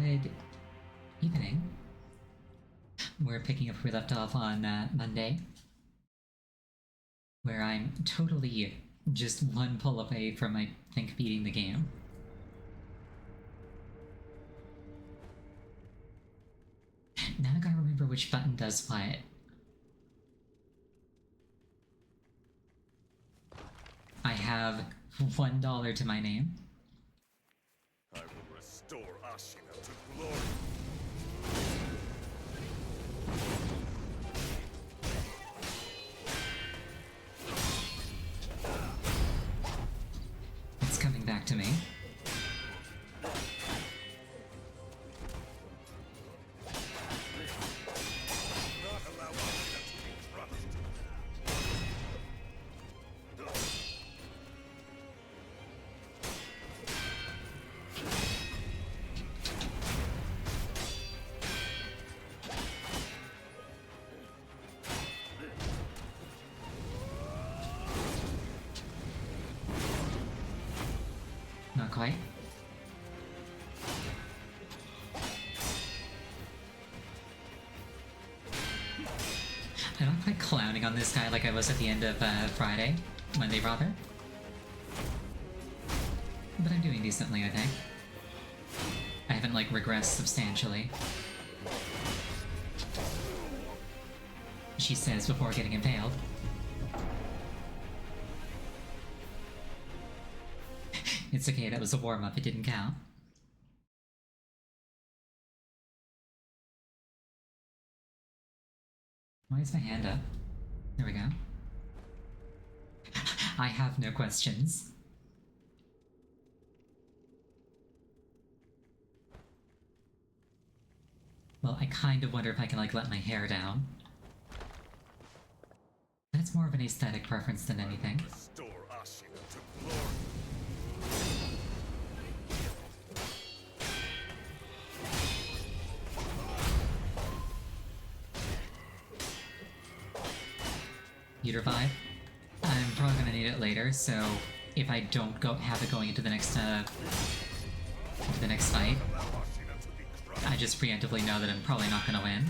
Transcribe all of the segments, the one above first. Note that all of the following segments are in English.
Good evening. We're picking up where we left off on Monday, where I'm totally just one pull away from, I think, beating the game. Now I gotta remember which button does what. I have $1 to my name. I will restore Ashina to glory. It's coming back to me. Not allow Ashina to be crushed. Not quite. I'm not quite clowning on this guy like I was at the end of Friday, Monday rather. But I'm doing decently, I think. I haven't, like, regressed substantially. She says before getting impaled. It's okay, that was a warm-up, it didn't count. Why is my hand up? There we go. I have no questions. Well, I kind of wonder if I can, like, let my hair down. That's more of an aesthetic preference than anything. Restore Ashina to glory. You revive? I'm probably gonna need it later, so if I don't have it going into the next fight, Allow Ashina to be crushed. I just preemptively know that I'm probably not gonna win.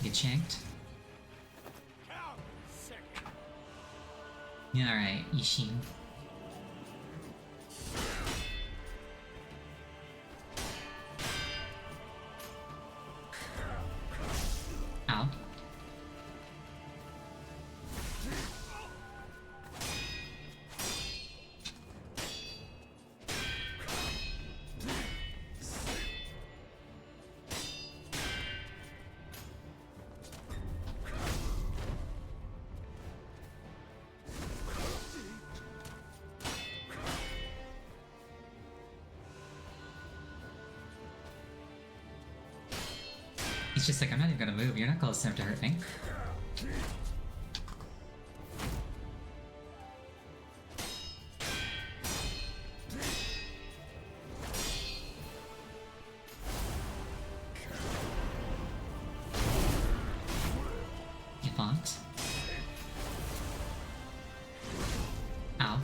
Get shanked. Yeah, alright, Ishin. Ow. He's just like, I'm not even gonna move, you're not close enough to hurt me. Get bonked. Ow.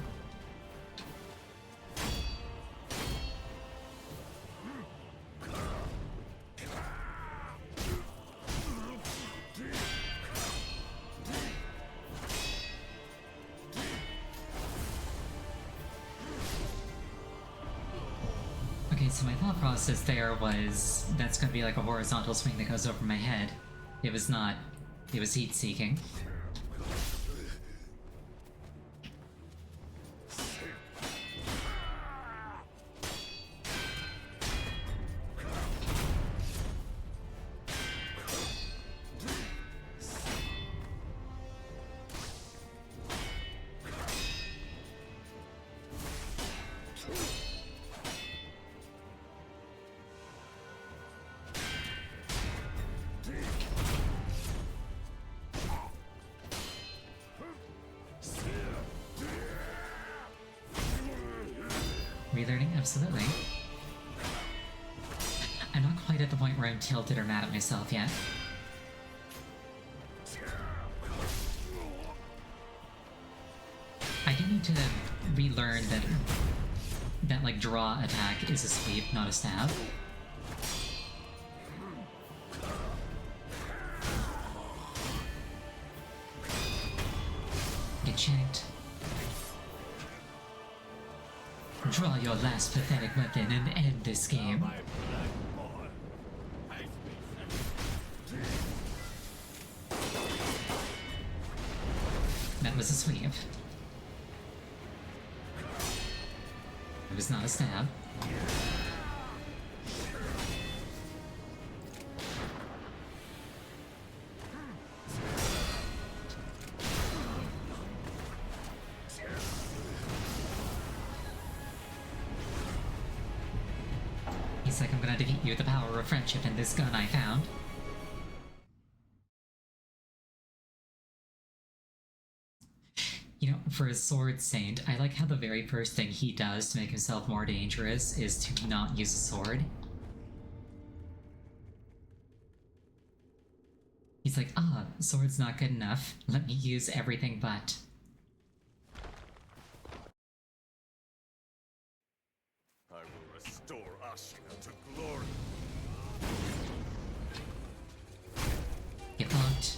Okay, so my thought process there was, that's gonna be like a horizontal swing that goes over my head. It was not. It was heat-seeking. Relearning? Absolutely. I'm not quite quite at the point where I'm tilted or mad at myself yet. I do need to relearn that like draw attack is a sweep, not a stab. Get checked. Draw your last pathetic weapon and end this game. That was a sweep. It was not a stab. He's like, I'm gonna defeat you with the power of friendship and this gun I found. You know, for a sword saint, I like how the very first thing he does to make himself more dangerous is to not use a sword. He's like, sword's not good enough. Let me use everything but. I will restore Ashina to glory. Get blocked.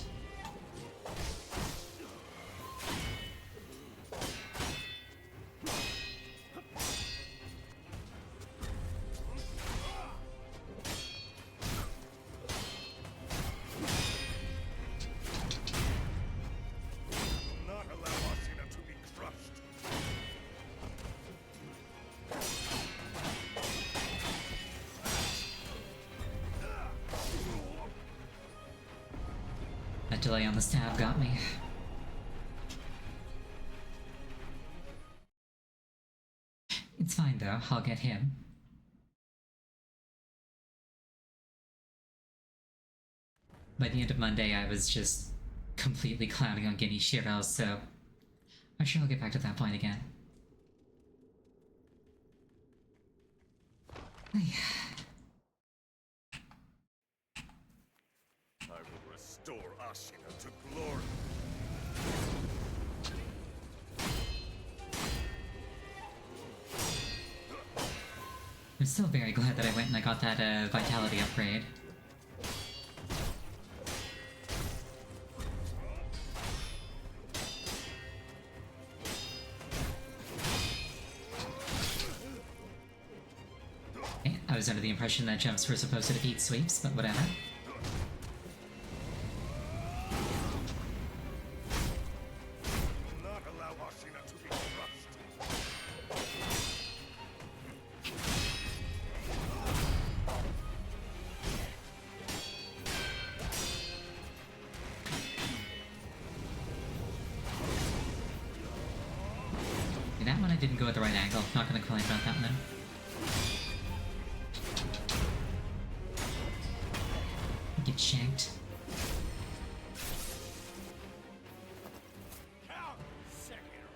Not allow Ashina to be crushed. That delay on the stab got me. It's fine though, I'll get him. By the end of Monday, I was just completely clowning on Genichiro, so I'm sure I'll get back to that point again. I will restore Ashina to glory. I'm still very glad that I went and I got that vitality upgrade. Okay, I was under the impression that jumps were supposed to defeat sweeps, but whatever. Not allow Ashina to be crushed. That one I didn't go at the right angle, not gonna complain about that one. Get shanked. Count Sekiro.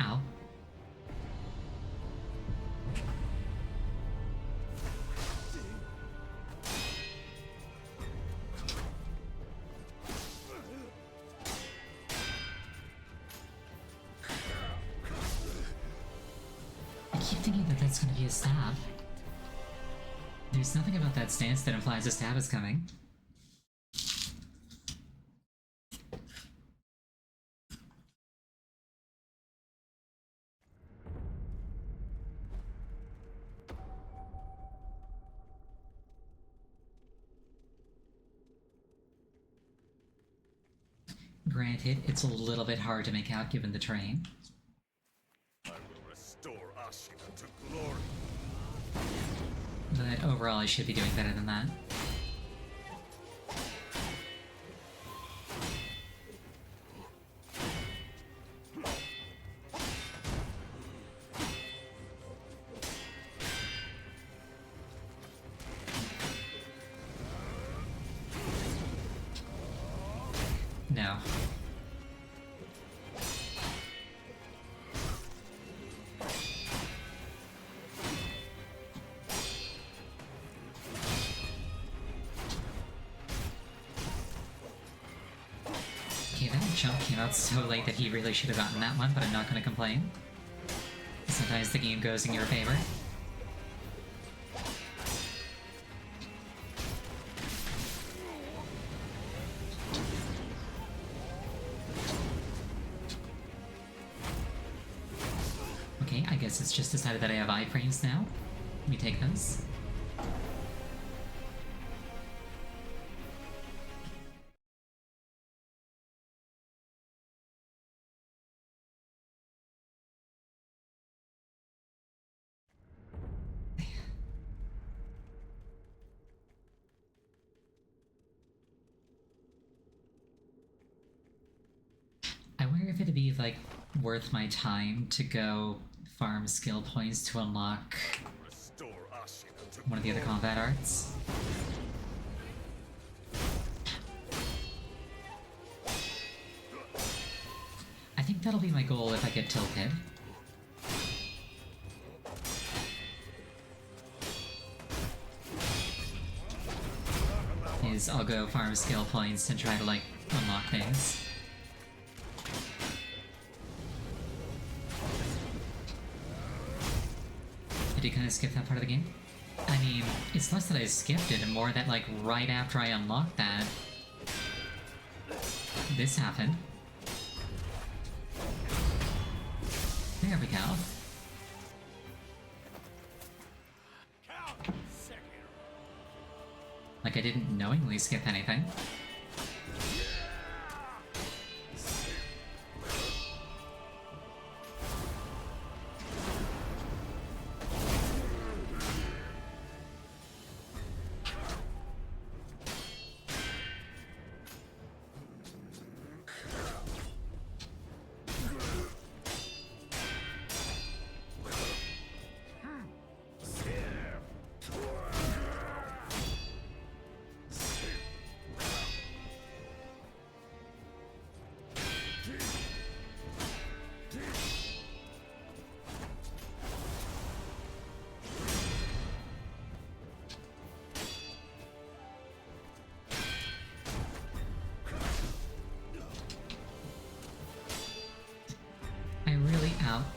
Ow. I keep thinking that that's gonna be a stab. There's nothing about that stance that implies a stab is coming. Granted, it's a little bit hard to make out given the terrain. I will restore Ashina to glory. But overall, I should be doing better than that. No. Okay, that jump came out so late that he really should have gotten that one, but I'm not going to complain. Sometimes the game goes in your favor. Okay, I guess it's just decided that I have iframes now. Let me take those. I wonder if it'd be, like, worth my time to go farm skill points to unlock Restore Ashina to one of the other combat arts. I think that'll be my goal if I get tilted. Is I'll go farm skill points and try to, like, unlock things. Did you kind of skip that part of the game? I mean, it's less that I skipped it and more that, like, right after I unlocked that, this happened. There we go. Like, I didn't knowingly skip anything.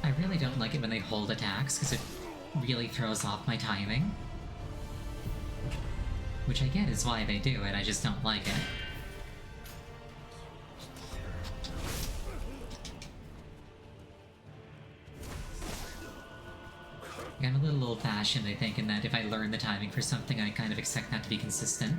I really don't like it when they hold attacks, because it really throws off my timing. Which I get is why they do it, I just don't like it. I'm a little old-fashioned, I think, in that if I learn the timing for something, I kind of expect that to be consistent.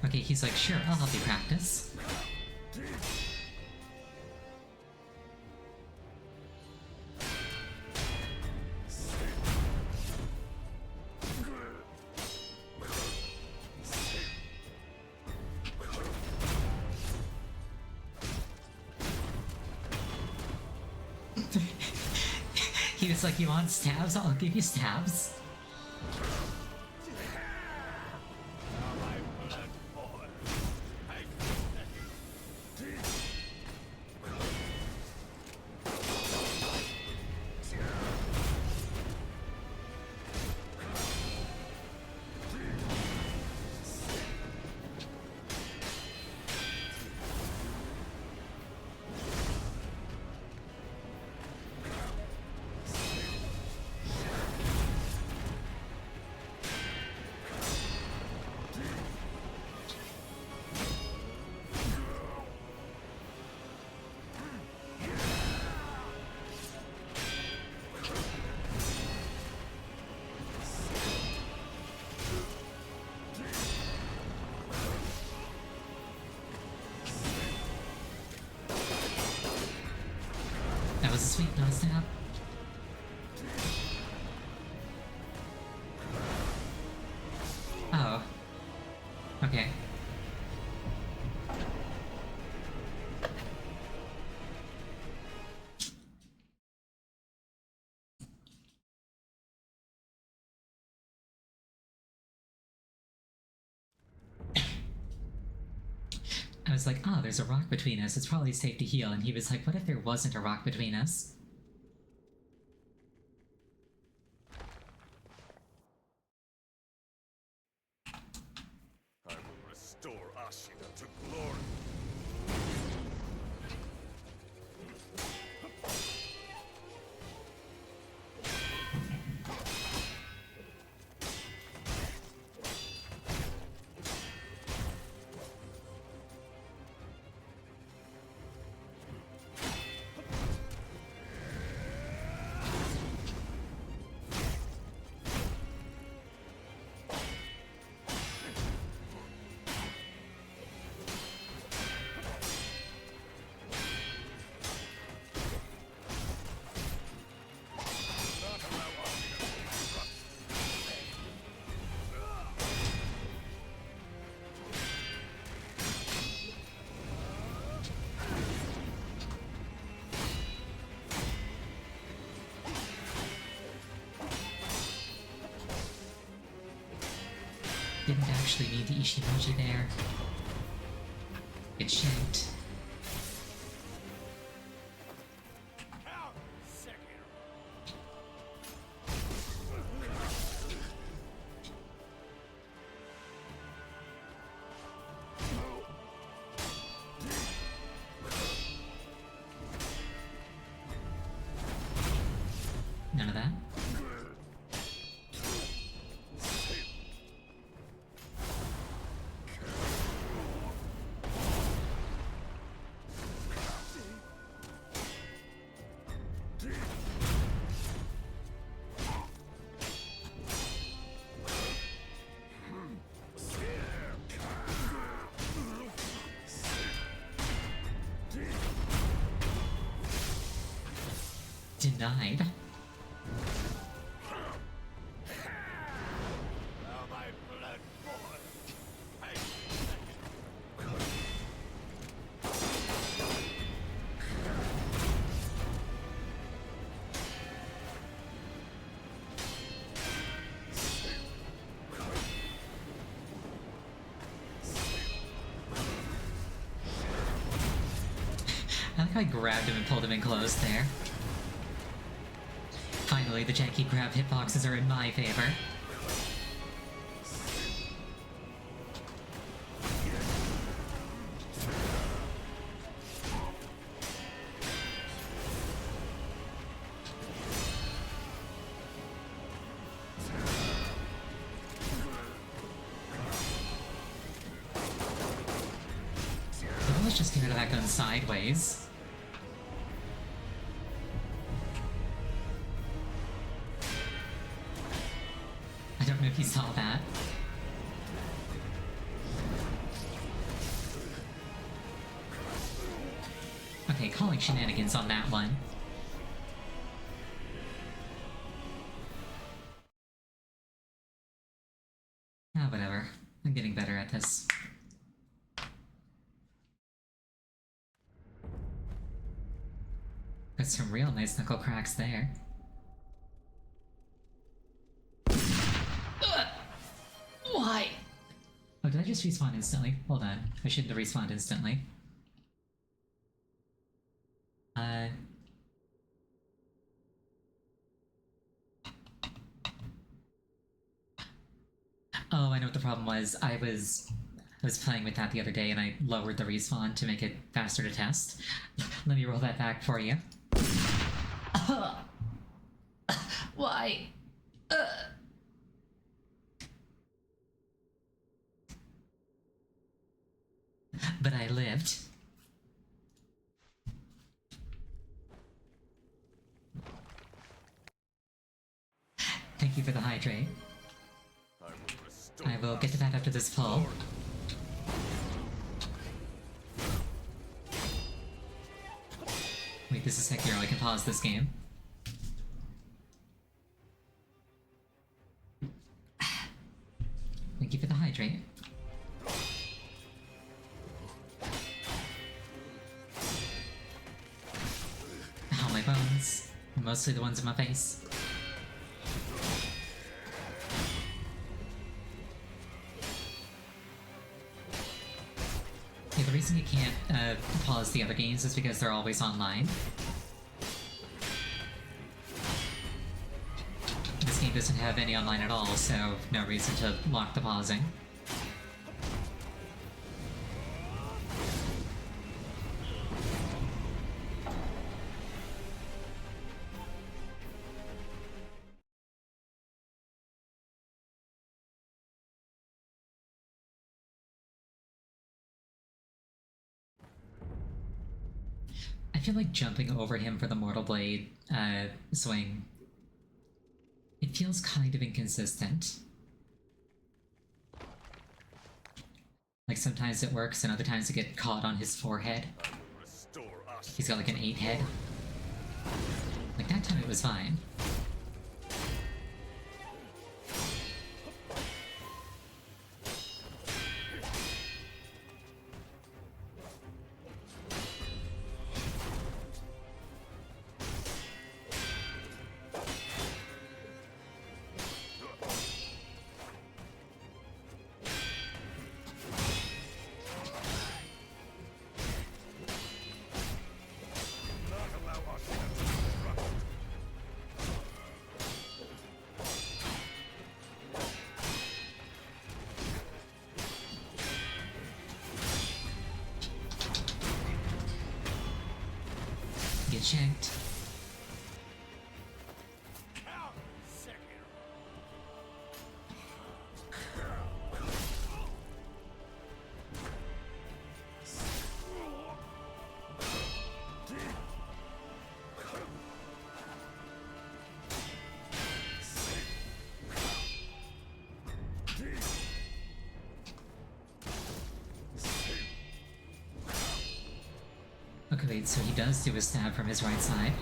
Okay, he's like, sure, I'll help you practice. He was like, you want stabs? I'll give you stabs. That was a sweep, not a stab. Oh. Okay. I was like, oh, there's a rock between us. It's probably safe to heal. And he was like, what if there wasn't a rock between us? I will restore Ashina to glory. Didn't actually need the Ishimoji there. It shanked. Sekiro. None of that. Denied. Now my blood boils. I like how I grabbed him and pulled him in close there. Finally, the janky grab hitboxes are in my favor. Let's just get rid of that gun sideways. I don't know if you saw that. Okay, calling shenanigans on that one. Ah, whatever. I'm getting better at this. Got some real nice knuckle cracks there. Why? Oh, did I just respawn instantly? Hold on. I shouldn't have respawned instantly. Oh, I know what the problem was. I was playing with that the other day and I lowered the respawn to make it faster to test. Let me roll that back for you. Why? But I lived. Thank you for the hydrate. I will get to that after this pull. Wait, this is Sekiro. I can pause this game. Thank you for the hydrate. Ow, my bones. Mostly the ones in my face. Yeah, the reason you can't pause the other games is because they're always online. This game doesn't have any online at all, so no reason to lock the pausing. I feel like jumping over him for the Mortal Blade swing. It feels kind of inconsistent. Like sometimes it works and other times I get caught on his forehead. I will restore Ashion. He's got like an 8 head. Like that time it was fine. Not allow Ashion to disrupt. Get shanked. Count Sekiro. Okay, wait, so he does do a stab from his right side.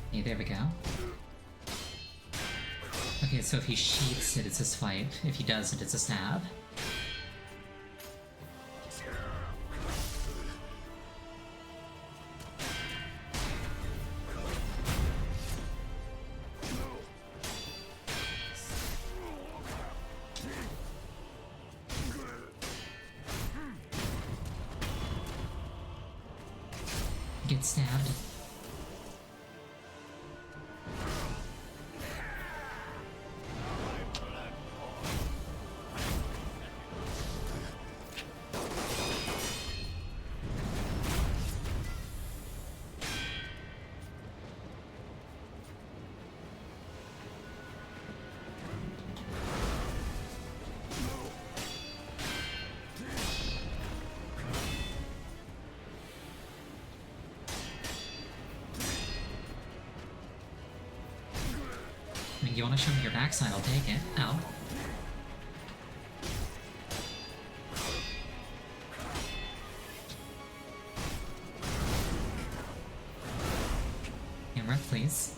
Okay, there we go. Okay, so if he sheaths it, it's a swipe. If he doesn't, it's a stab. Get stabbed. I mean, you want to show me your backside, I'll take it. Ow. Camera, please.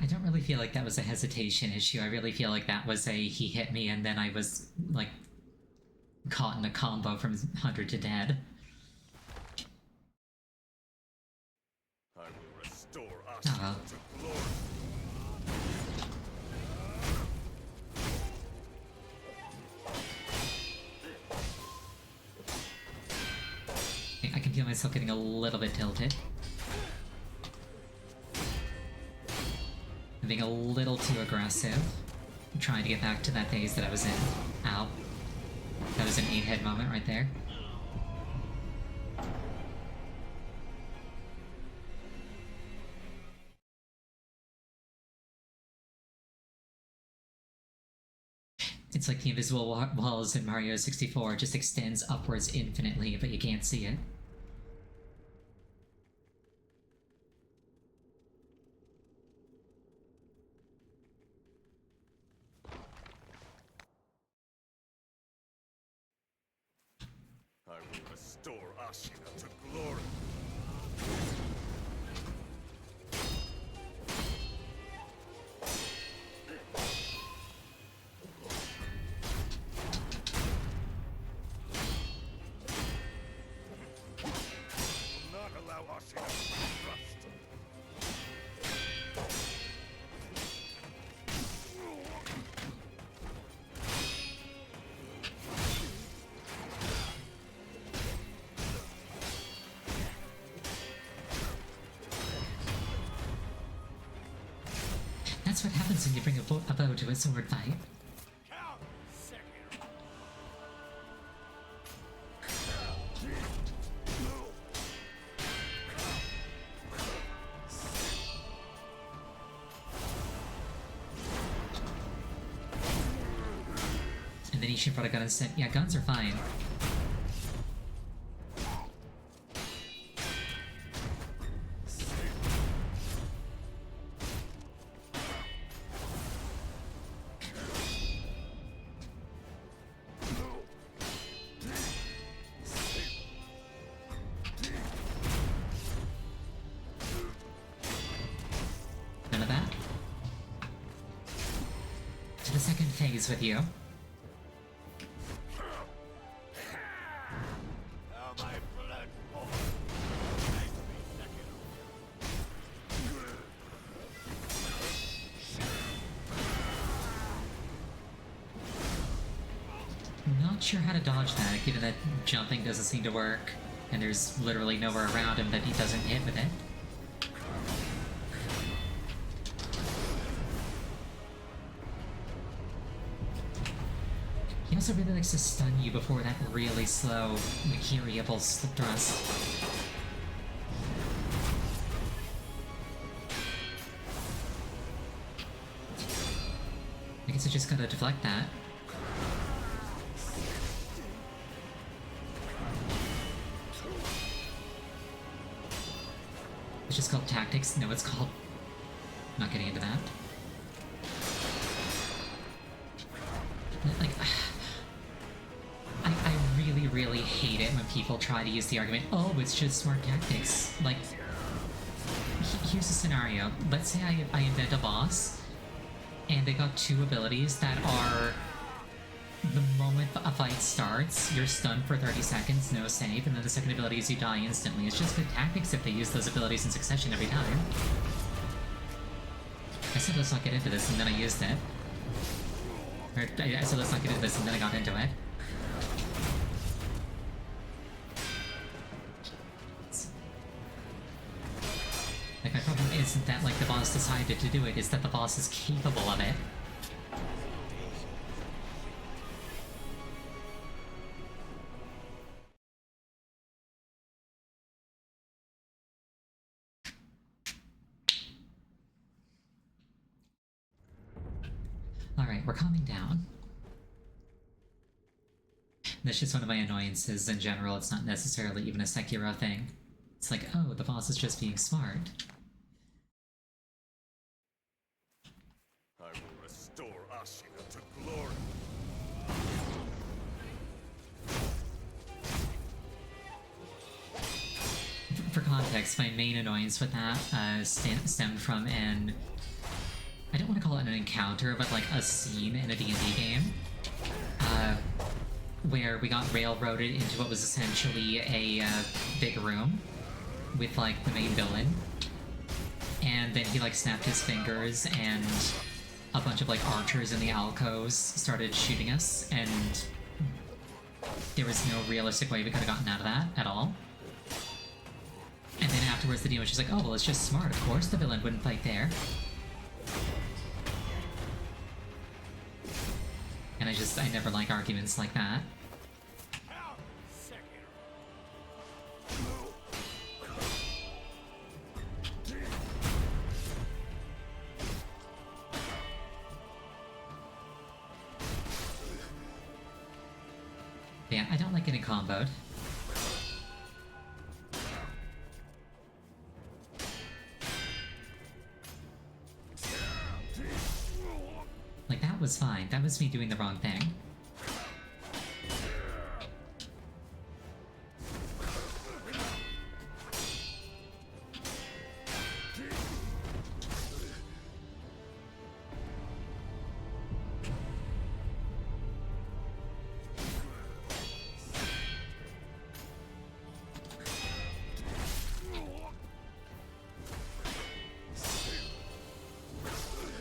I don't really feel like that was a hesitation issue. I really feel like that was a he hit me and then I was, like, caught in a combo from 100 to dead. I will restore Oh Ashina well. to glory. I can feel myself getting a little bit tilted. I'm being a little too aggressive. I'm trying to get back to that phase that I was in. Ow. That was an 8-head moment right there. It's like the invisible walls in Mario 64 just extends upwards infinitely, but you can't see it. I will restore Ashina to glory. Will not allow Ashina to be crushed. That's what happens when you bring a bow to a sword fight. Count Sekiro. And then Ishin brought a gun and said, yeah, guns are fine. None of that. To the second phase with you. Now my blood pours. Not sure how to dodge that, given that jumping doesn't seem to work, and there's literally nowhere around him that he doesn't hit with it. He also really likes to stun you before that really slow, mercuriable thrust. I guess I just gotta deflect that. It's just called tactics. No, it's called... Not getting into that. Like... I really, really hate it when people try to use the argument, oh, it's just smart tactics. Like... Here's a scenario. Let's say I invent a boss, and they got two abilities that are... The moment a fight starts, you're stunned for 30 seconds, no save, and then the second ability is you die instantly. It's just good tactics if they use those abilities in succession every time. I said let's not get into this, and then I used it. Or, I said let's not get into this, and then I got into it. Like, my problem isn't that, like, the boss decided to do it, it's that the boss is capable of it. Alright, we're calming down. That's just one of my annoyances in general. It's not necessarily even a Sekiro thing. It's like, oh, the boss is just being smart. I will restore Ashina to glory. For context, my main annoyance with that stemmed from an an encounter, but like a scene in a D&D game, where we got railroaded into what was essentially a big room with like the main villain, and then he like snapped his fingers and a bunch of like archers in the alcoves started shooting us, and there was no realistic way we could have gotten out of that at all. And then afterwards the demon was just like, oh well, it's just smart, of course the villain wouldn't fight there. And I never like arguments like that. Yeah, I don't like getting comboed. Like, that was fine. That was me doing the wrong thing.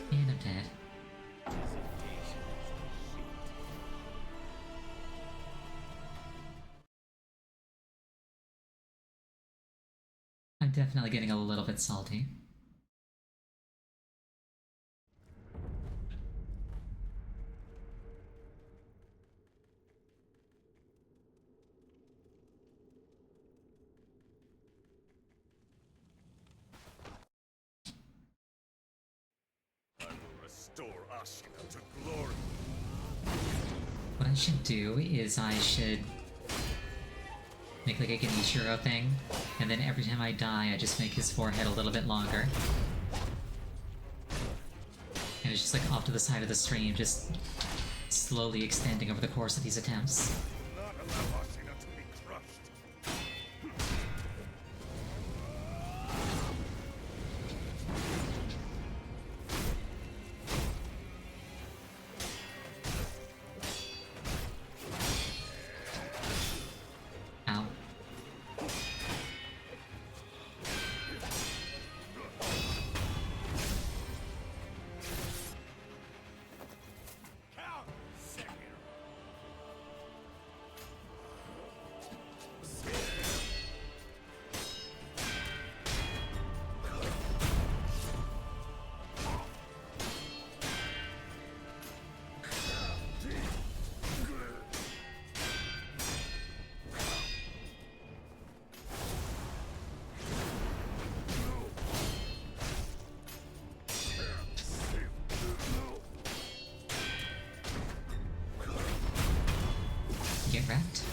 And I'm dead. I'm definitely getting a little bit salty. I will restore Ashina to glory. What I should do is I should make like a Genichiro thing, and then every time I die I just make his forehead a little bit longer. And it's just like off to the side of the stream, just slowly extending over the course of these attempts. Not allow Ashina to be crushed. Ow. Get wrecked.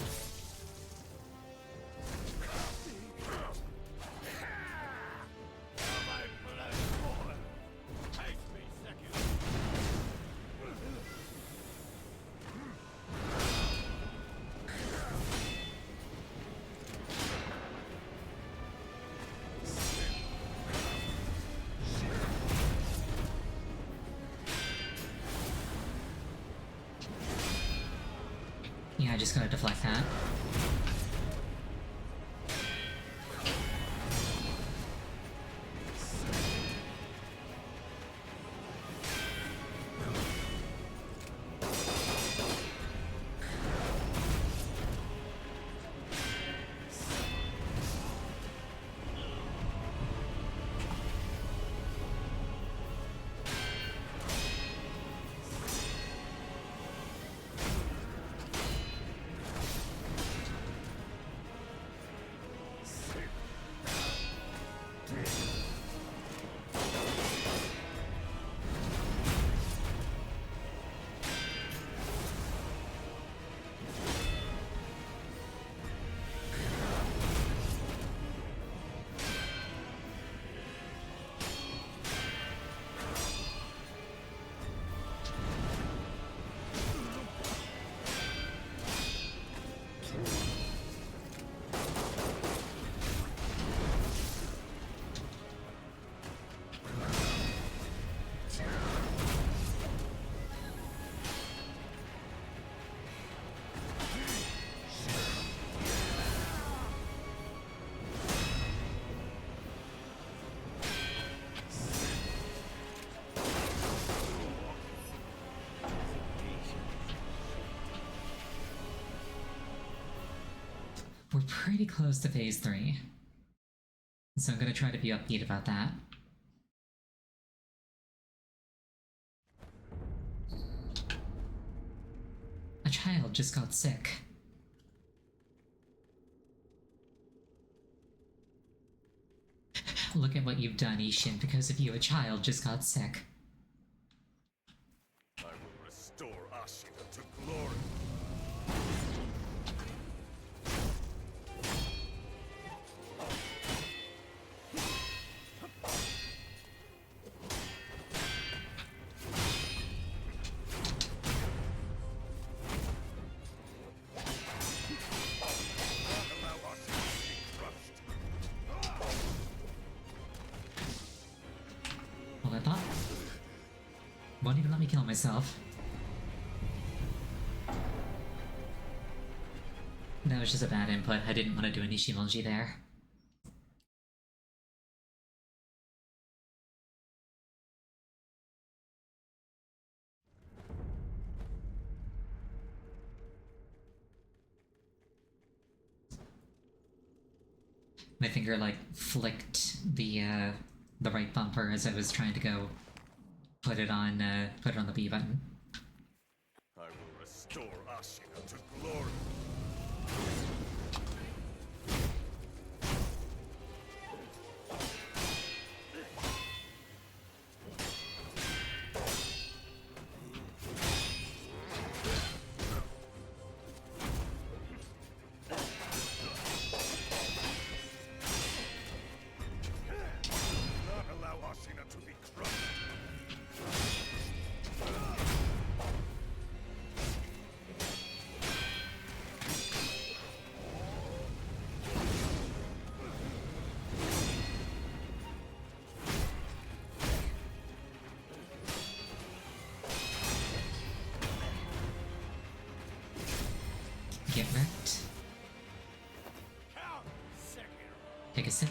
Yeah, I just gotta deflect that. We're pretty close to phase 3. So I'm gonna try to be upbeat about that. A child just got sick. Look at what you've done, Ishin. Because of you, a child just got sick. I will restore Ashina to glory. Well, I thought. Won't even let me kill myself. That was just a bad input. I didn't want to do any Shimonji there. My finger like flicked the right bumper as I was trying to go put it on the B button. I will restore Ashina to glory. Not allow Ashina to be crushed. Get wrecked. Count Sekiro. Take a sip.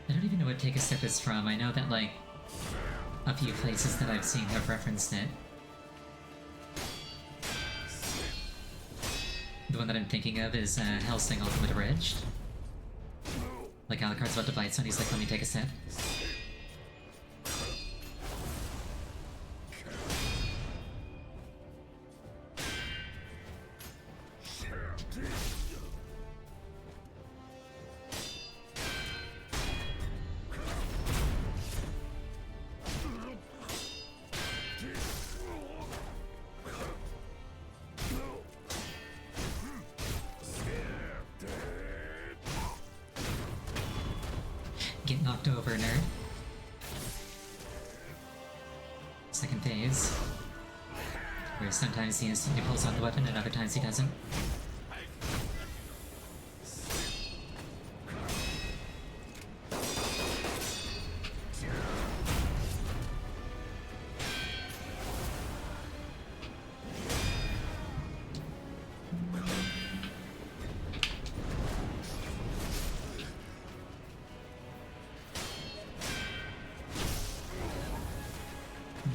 I don't even know what take a sip is from. I know that like a few places that I've seen have referenced it. The one that I'm thinking of is Hellsing Ultimate Abridged. Like Alucard's about to bite, so he's like, let me take a sip. Get knocked over, nerd. Second phase. Where sometimes he instantly pulls out the weapon and other times he doesn't.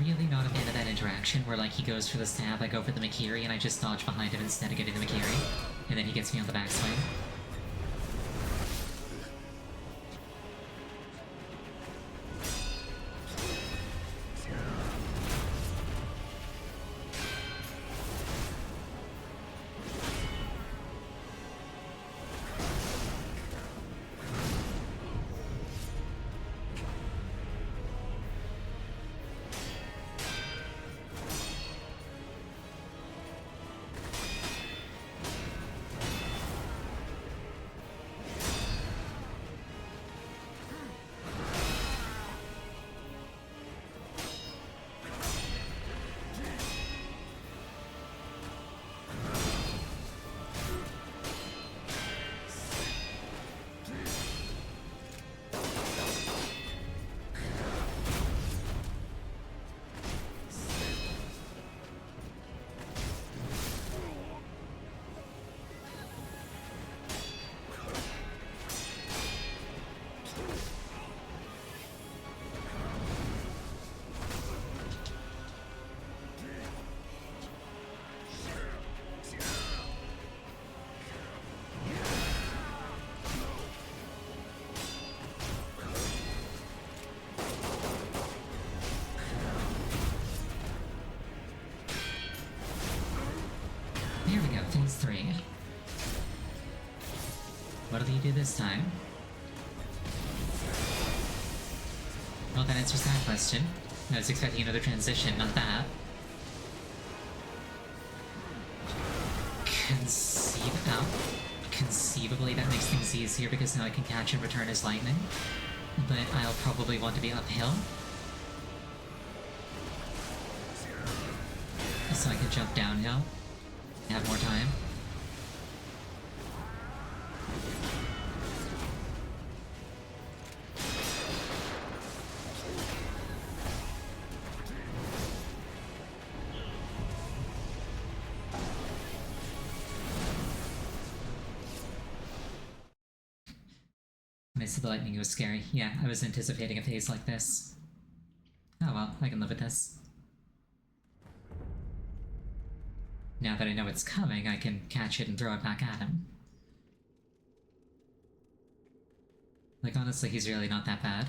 Really not a fan of that interaction where like he goes for the stab, I go for the Makiri, and I just dodge behind him instead of getting the Makiri. And then he gets me on the backswing. What do you do this time? Well, that answers that question. I was expecting another transition, not that. Conceivably that makes things easier because now I can catch and return as lightning. But I'll probably want to be uphill. So I can jump downhill. Have more time. I said the lightning was scary. Yeah, I was anticipating a phase like this. Oh well, I can live with this. Now that I know it's coming, I can catch it and throw it back at him. Like, honestly, he's really not that bad.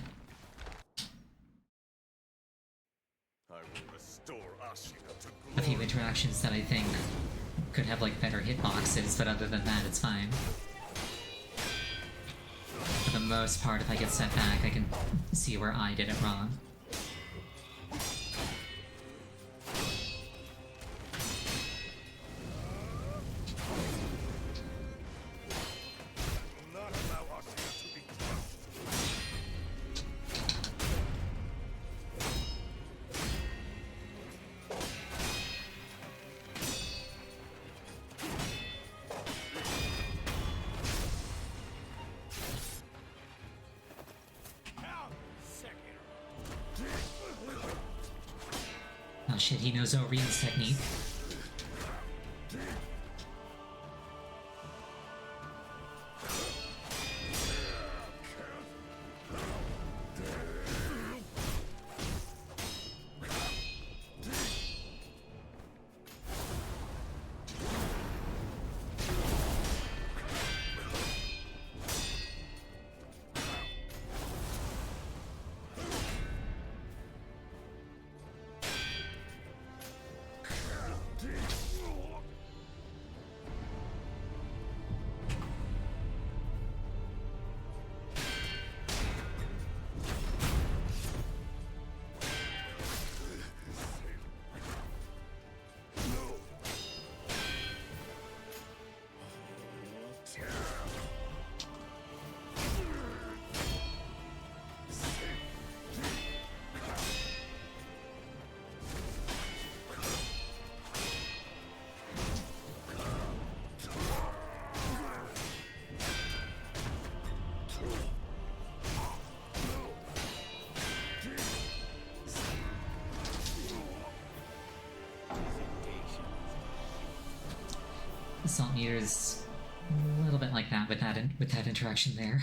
I will restore Ashina to A few glory. interactions that I think could have, like, better hitboxes, but other than that, it's fine. For the most part, if I get set back, I can see where I did it wrong. I will not allow Ashina to be crushed. Oh shit, he knows Orion's technique. Assault meter is a little bit like that with that interaction there.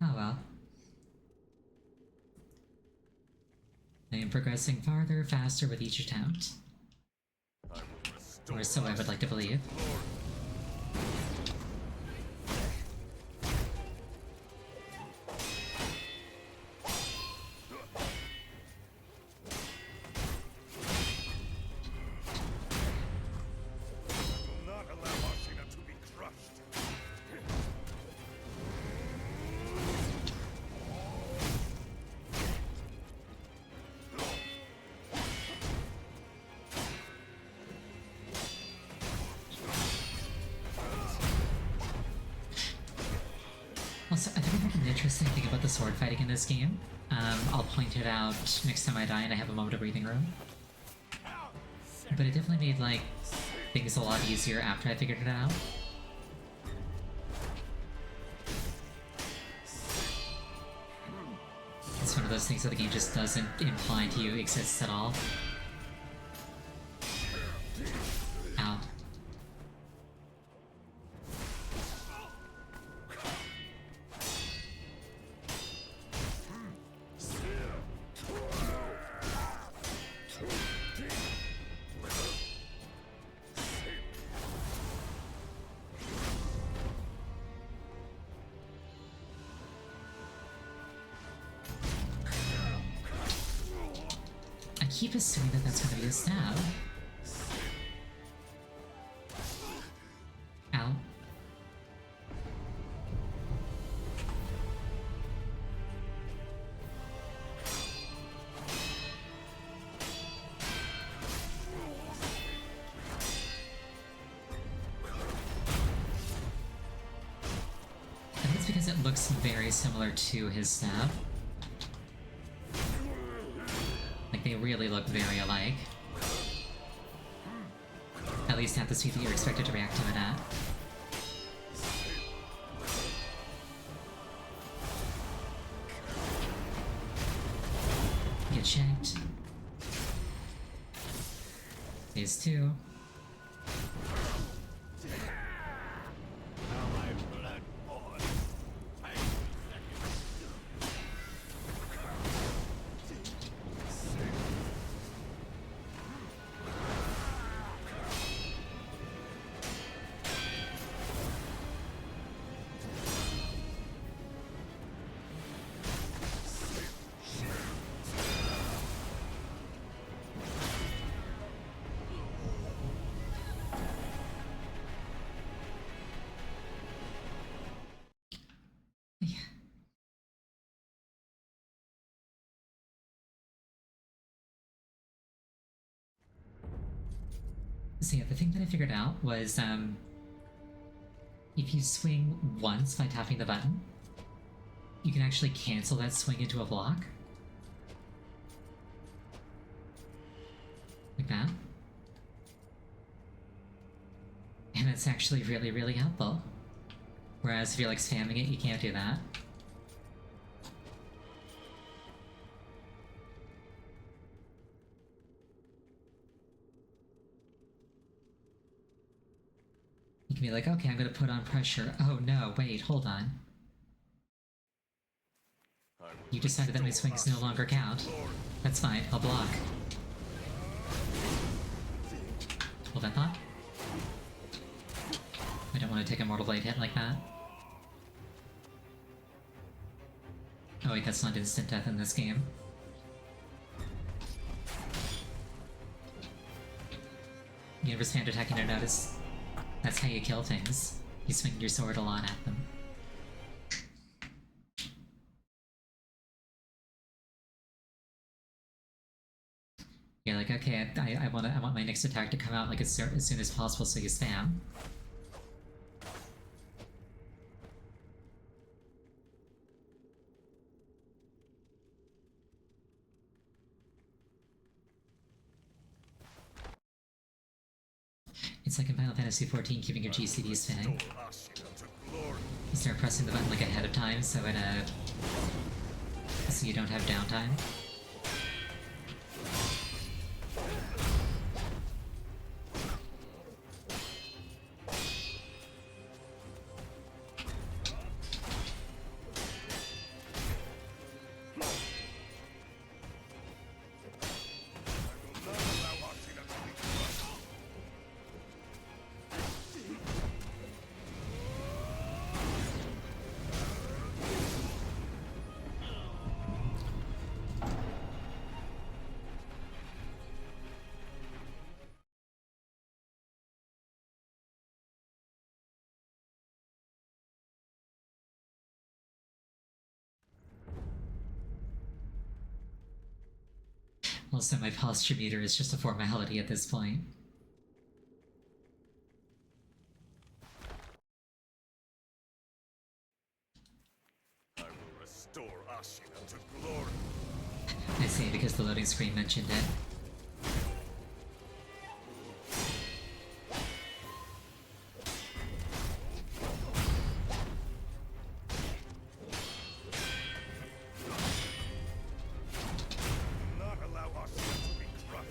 Oh well. I am progressing farther, faster with each attempt. I will restore Or so I would like to believe. glory. I will not allow Ashina to be crushed. Also, I think an interesting thing about the sword fighting in this game, I'll point it out next time I die and I have a moment of breathing room. But it definitely made, like, things a lot easier after I figured it out. It's one of those things that the game just doesn't imply to you exists at all. Ow. keep assuming that that's gonna be a stab. Ow. I think it's because it looks very similar to his stab. Like, they really look very alike. At least at the speed that you're expected to react to it at. Get checked. Phase 2. So yeah, the thing that I figured out was, if you swing once by tapping the button, you can actually cancel that swing into a block. Like that. And it's actually really, really helpful. Whereas if you're like spamming it, you can't do that. You can be like, okay, I'm gonna put on pressure. Oh no, wait, hold on. You decided that my swings no longer count. That's fine, I'll block. Hold that thought. I don't want to take a Mortal Blade hit like that. Oh wait, that's not instant death in this game. Universe fan attacking to notice. That's how you kill things. You swing your sword a lot at them. You're like, okay, I want my next attack to come out like as soon as possible, so you spam. It's like in Final Fantasy XIV, keeping your GCD spinning. You start pressing the button like ahead of time, so so you don't have downtime. Also, my posture meter is just a formality at this point. I will restore Ashina to glory. I say because the loading screen mentioned it. Not allow Ashina to be crushed.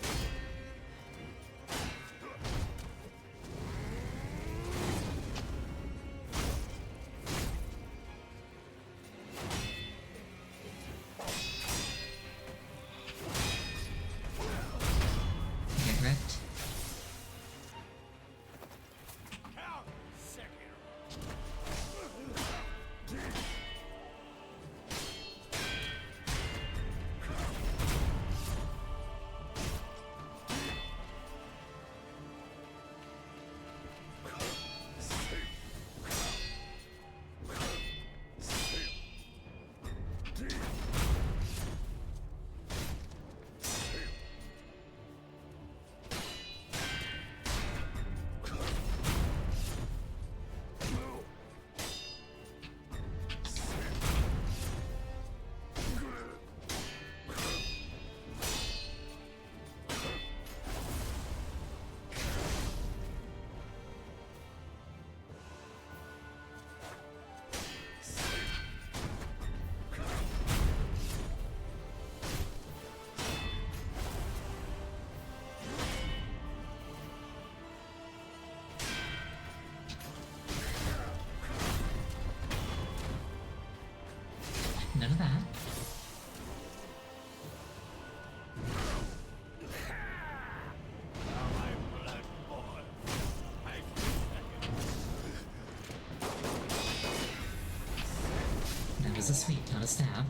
was a sweep, not a stab.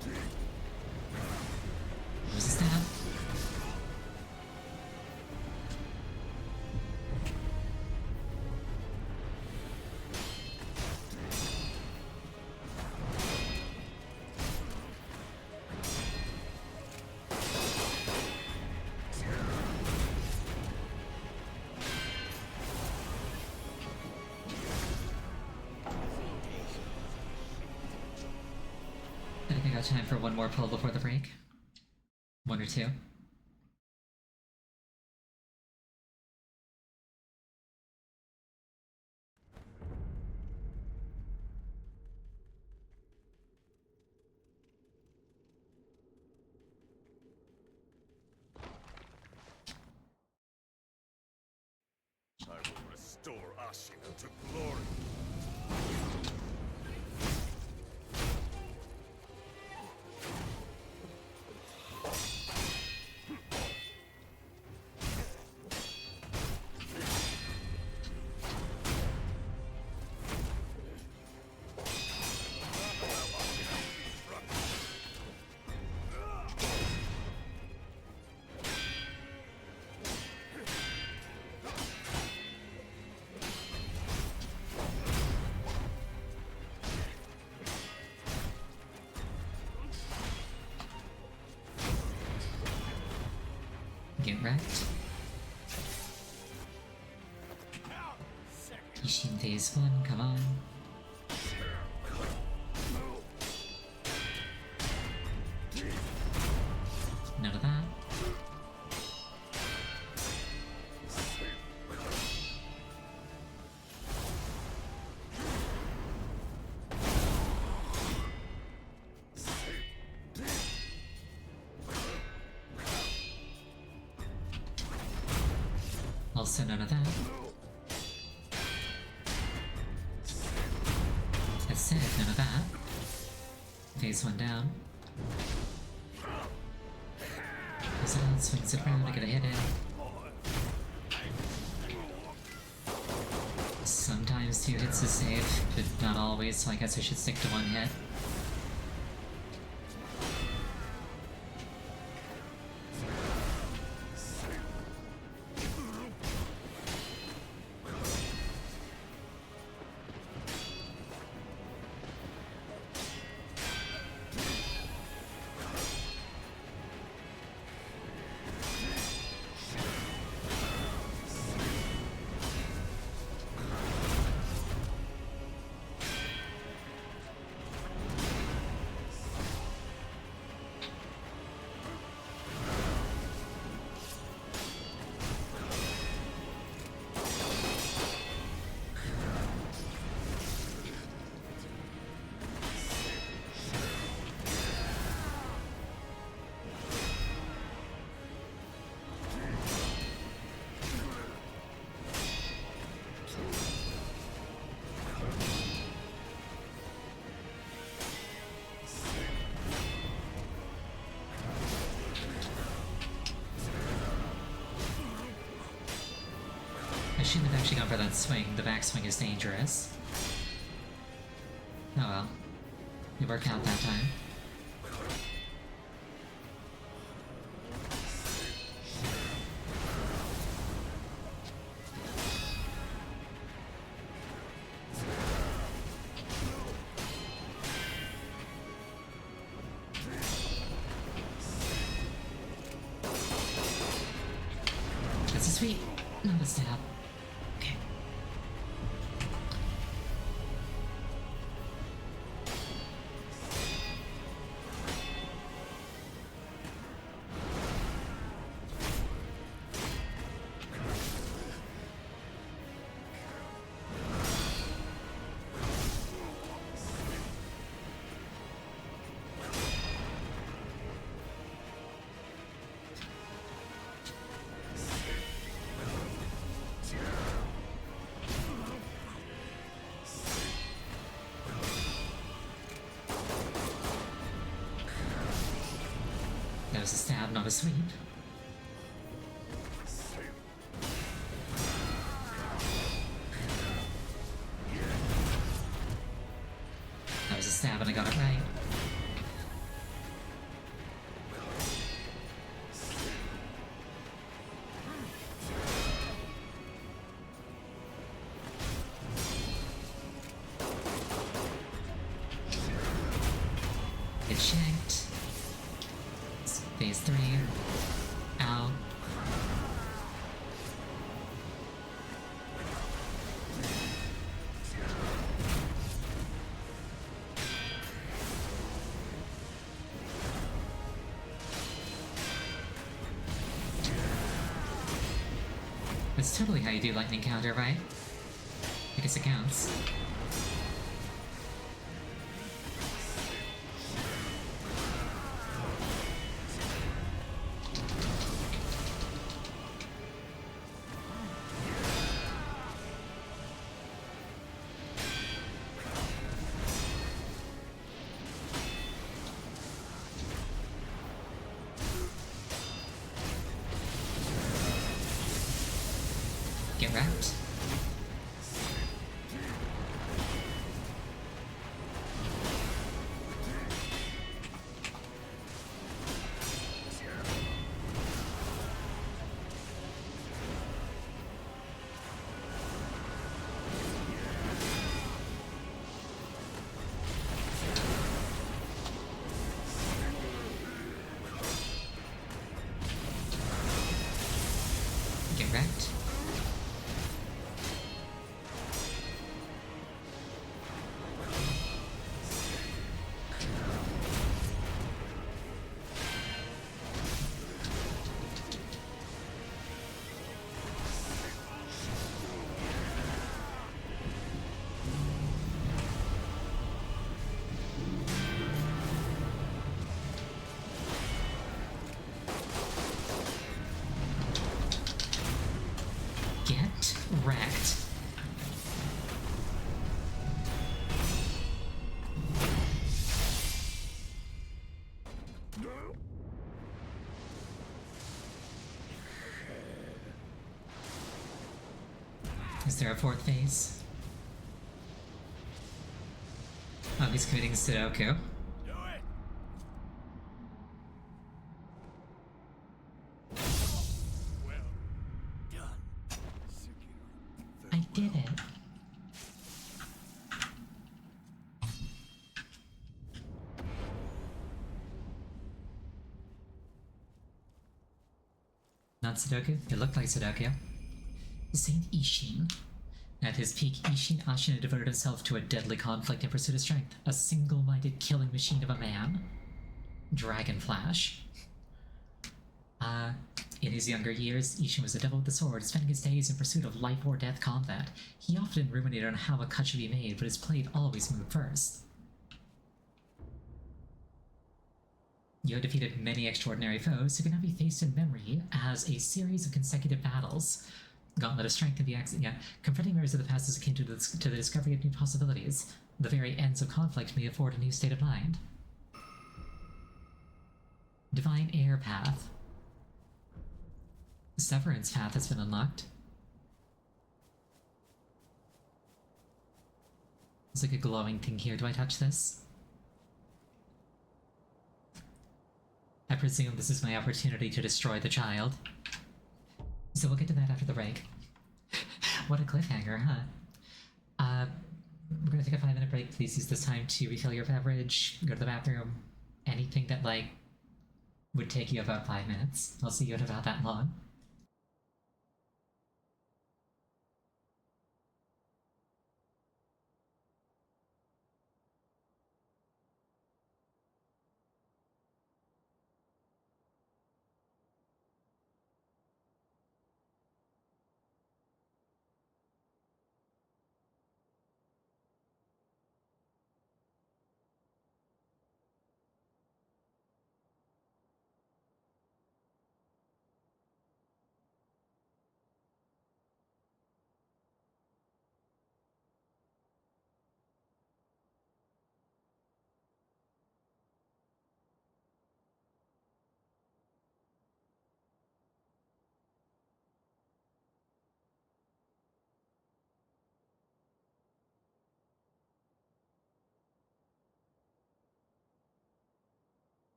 It was a stab. I think I got time for one more pull before the break. One or two. I will restore Ashina to glory. Get wrecked. Ishin phase 1, come on. None of that. Also none of that. I said none of that. Phase 1 down. Pulls it out, swings it around, I gotta hit it. Sometimes 2 hits is safe, but not always, so I guess I should stick to 1 hit. I shouldn't have actually gone for that swing. The backswing is dangerous. Oh well. It worked out that time. That's a sweep. Not a stab. Okay. That was a stab, not a sweep. get shanked. Phase 3. Ow. That's totally how you do lightning counter, right? I guess it counts. Get wrecked. Get wrecked. Get wrecked. Is there a fourth phase? Oh, he's committing Sudoku. Do it! Well done, Sekiro. I did it. Not Sudoku? It looked like Sudoku. Saint Ishin. At his peak, Ishin Ashina devoted himself to a deadly conflict in pursuit of strength, a single-minded killing machine of a man. Dragon Flash. In his younger years, Ishin was a devil with the sword, spending his days in pursuit of life-or-death combat. He often ruminated on how a cut should be made, but his blade always moved first. You have defeated many extraordinary foes who can now be faced in memory as a series of consecutive battles. Gauntlet of Strength can be confronting memories of the past is akin to the discovery of new possibilities. The very ends of conflict may afford a new state of mind. Divine Air Path. Severance Path has been unlocked. There's like a glowing thing here. Do I touch this? I presume this is my opportunity to destroy the child. So we'll get to that after the break. What a cliffhanger, huh? We're gonna take a 5-minute break. Please use this time to refill your beverage, go to the bathroom, anything that, like, would take you about 5 minutes. I'll see you in about that long.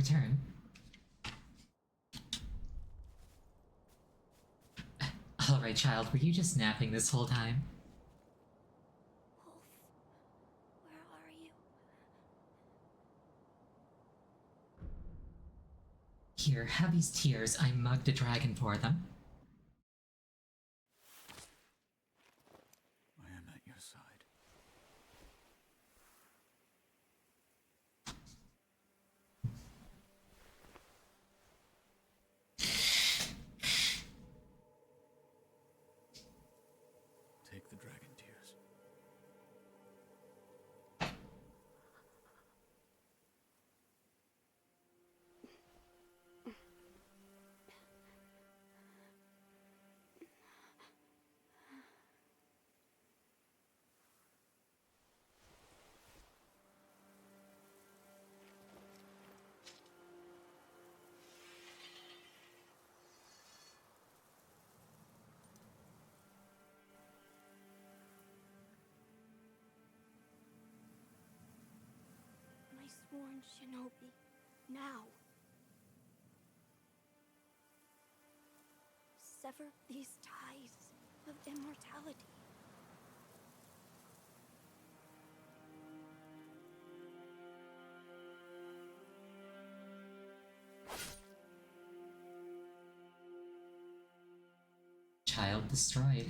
turn. Alright, child, were you just napping this whole time? Wolf, where are you? Here, have these tears. I mugged a dragon for them. I am at your side. Take the dragon tears. My sworn shinobi. Now. Sever these ties of immortality. Child destroyed.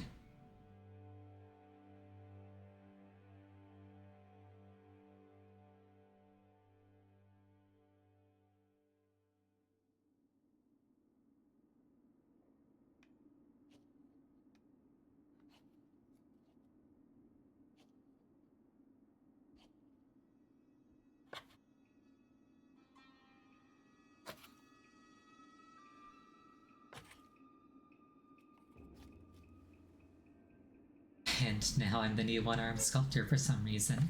And now I'm the new one-armed sculptor for some reason.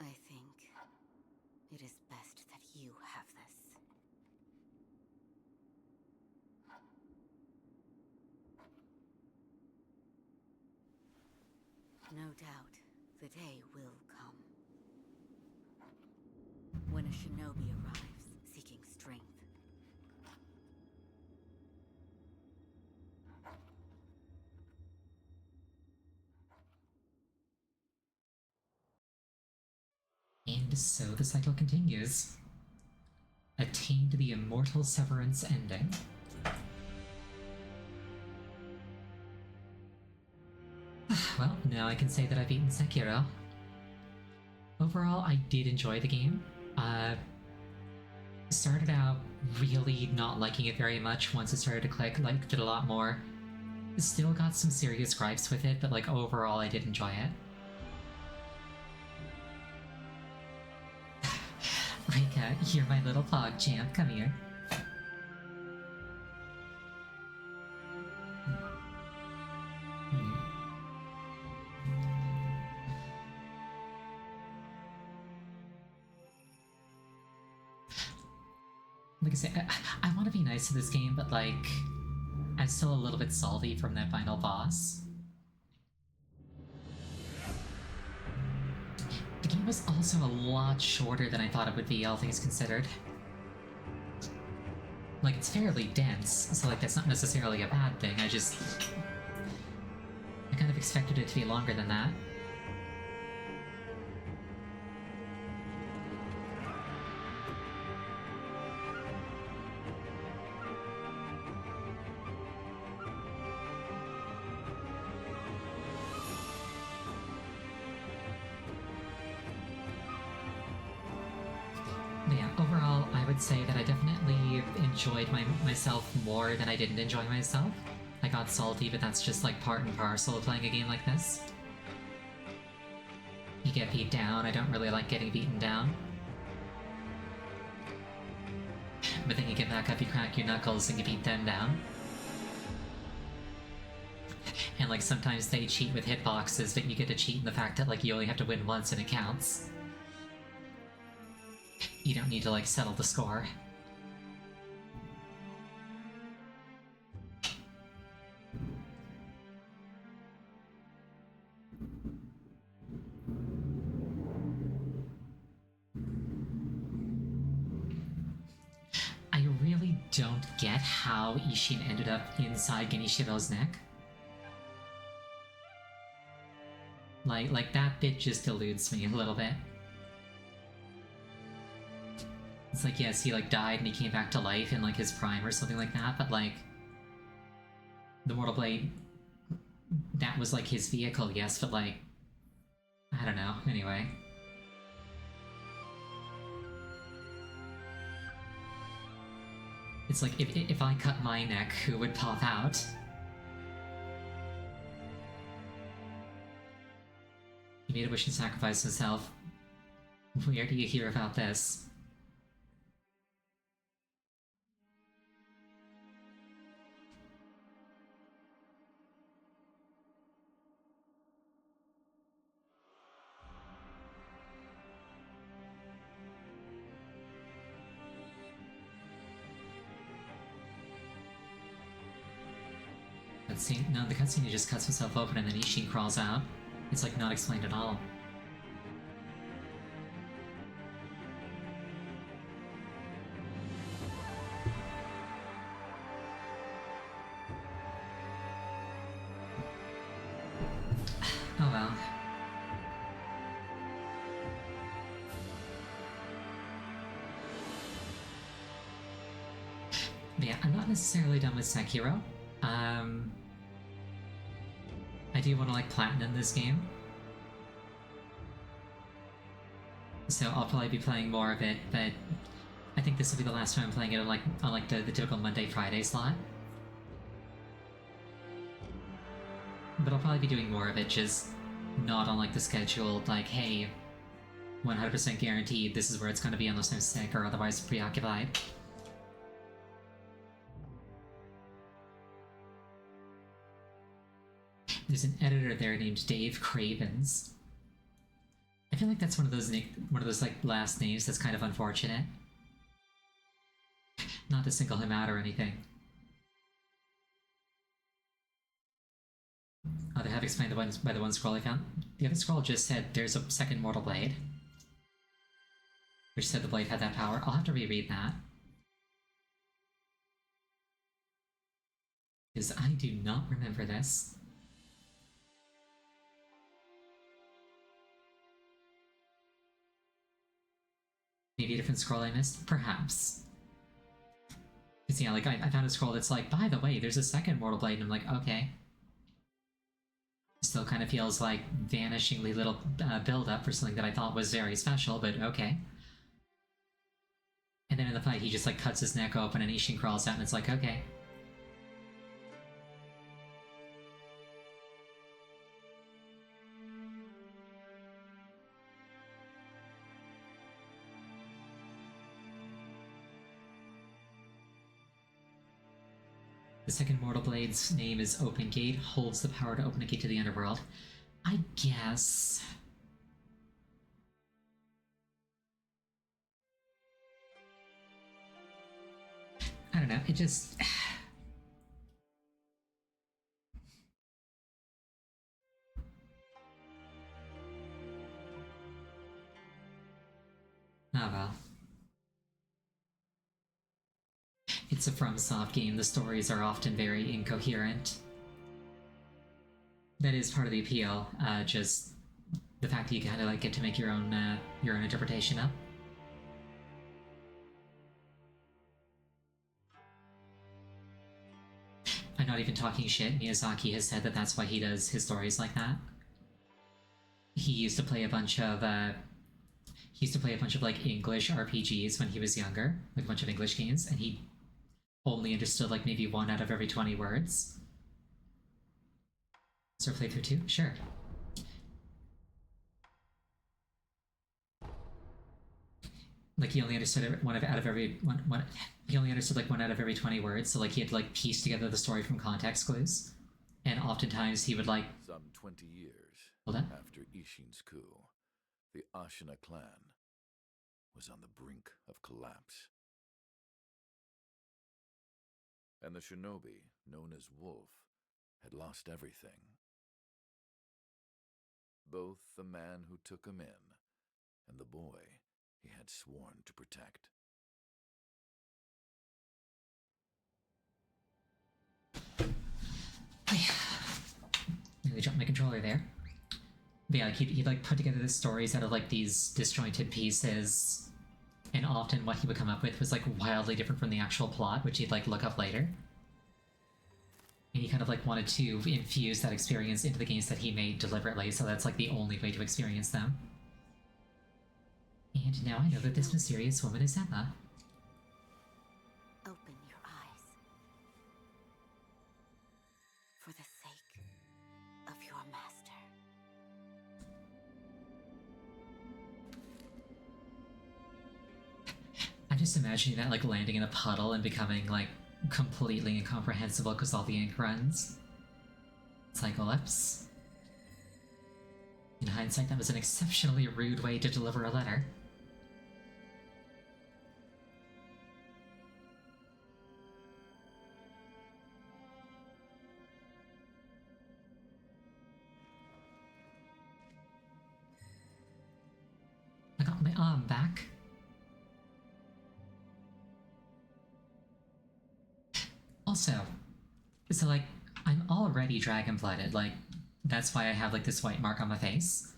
I think it is best that you have this. No doubt, the day will come. When a shinobi arrives, seeking strength. And so the cycle continues. Attained the immortal severance ending. Well, now I can say that I've beaten Sekiro. Overall, I did enjoy the game. Started out really not liking it very much. Once it started to click, liked it a lot more. Still got some serious gripes with it, but like overall I did enjoy it. Rika, you're my little pog champ, come here. Like I said, I want to be nice to this game, but like, I'm still a little bit salty from that final boss. The game was also a lot shorter than I thought it would be, all things considered. Like, it's fairly dense, so like that's not necessarily a bad thing, I kind of expected it to be longer than that. But yeah, overall, I would say that I definitely enjoyed myself more than I didn't enjoy myself. I got salty, but that's just like part and parcel of playing a game like this. You get beat down, I don't really like getting beaten down. But then you get back up, you crack your knuckles, and you beat them down. And like sometimes they cheat with hitboxes, but you get to cheat in the fact that like you only have to win once and it counts. You don't need to like settle the score. don't get how Ishin ended up inside Genishiro's neck. Like that bit just eludes me a little bit. It's like, yes, he like died and he came back to life in like his prime or something like that, but like the Mortal Blade, that was like his vehicle, yes, but like I don't know. Anyway. It's like, if I cut my neck, who would pop out? He made a wish and sacrificed himself. Where do you hear about this? Cutscene? No, the cutscene he just cuts himself open and then Ishin crawls out. It's like not explained at all. Oh well. But yeah, I'm not necessarily done with Sekiro. I do want to like platinum this game. So I'll probably be playing more of it, but I think this will be the last time I'm playing it on like the typical Monday Friday slot. But I'll probably be doing more of it, just not on like the scheduled like, hey, 100% guaranteed this is where it's gonna be unless I'm sick or otherwise preoccupied. There's an editor there named Dave Cravens. I feel like that's one of those like last names that's kind of unfortunate. Not to single him out or anything. Oh, they have explained the ones by the one scroll I found. The other scroll just said there's a second Mortal Blade, which said the blade had that power. I'll have to reread that. Because I do not remember this. Maybe a different scroll I missed? Perhaps. Because yeah, like I found a scroll that's like, by the way, there's a second Mortal Blade, and I'm like, okay. Still kind of feels like vanishingly little build-up for something that I thought was very special, but okay. And then in the fight, he just like cuts his neck open and Ishin crawls out, and it's like, okay. The second Mortal Blade's name is Open Gate, holds the power to open a gate to the underworld. I guess. I don't know, it just. Oh well. It's a FromSoft game, the stories are often very incoherent. That is part of the appeal, just the fact that you kind of like get to make your own interpretation up. I'm not even talking shit, Miyazaki has said that that's why he does his stories like that. He used to play a bunch of like English RPGs when he was younger, like a bunch of English games, and he only understood like maybe 1 out of every 20 words. So playthrough 2? Sure. Like he only understood he only understood like 1 out of every 20 words, so like he had to like piece together the story from context clues. And oftentimes he would like Some 20 years Hold on. after Ishin's coup, the Ashina clan was on the brink of collapse. And the shinobi, known as Wolf, had lost everything. Both the man who took him in and the boy he had sworn to protect. Nearly dropped my controller there. But yeah, like he'd like put together the stories out of like these disjointed pieces, and often what he would come up with was like wildly different from the actual plot, which he'd like look up later. And he kind of like wanted to infuse that experience into the games that he made deliberately, so that's like the only way to experience them. And now I know that this mysterious woman is Emma. Open your eyes. For the sake of your master. I'm just imagining that like landing in a puddle and becoming like completely incomprehensible because all the ink runs. Cyclops. In hindsight, that was an exceptionally rude way to deliver a letter. I got my arm back. Also, so like, I'm already dragon-blooded, like, that's why I have like this white mark on my face.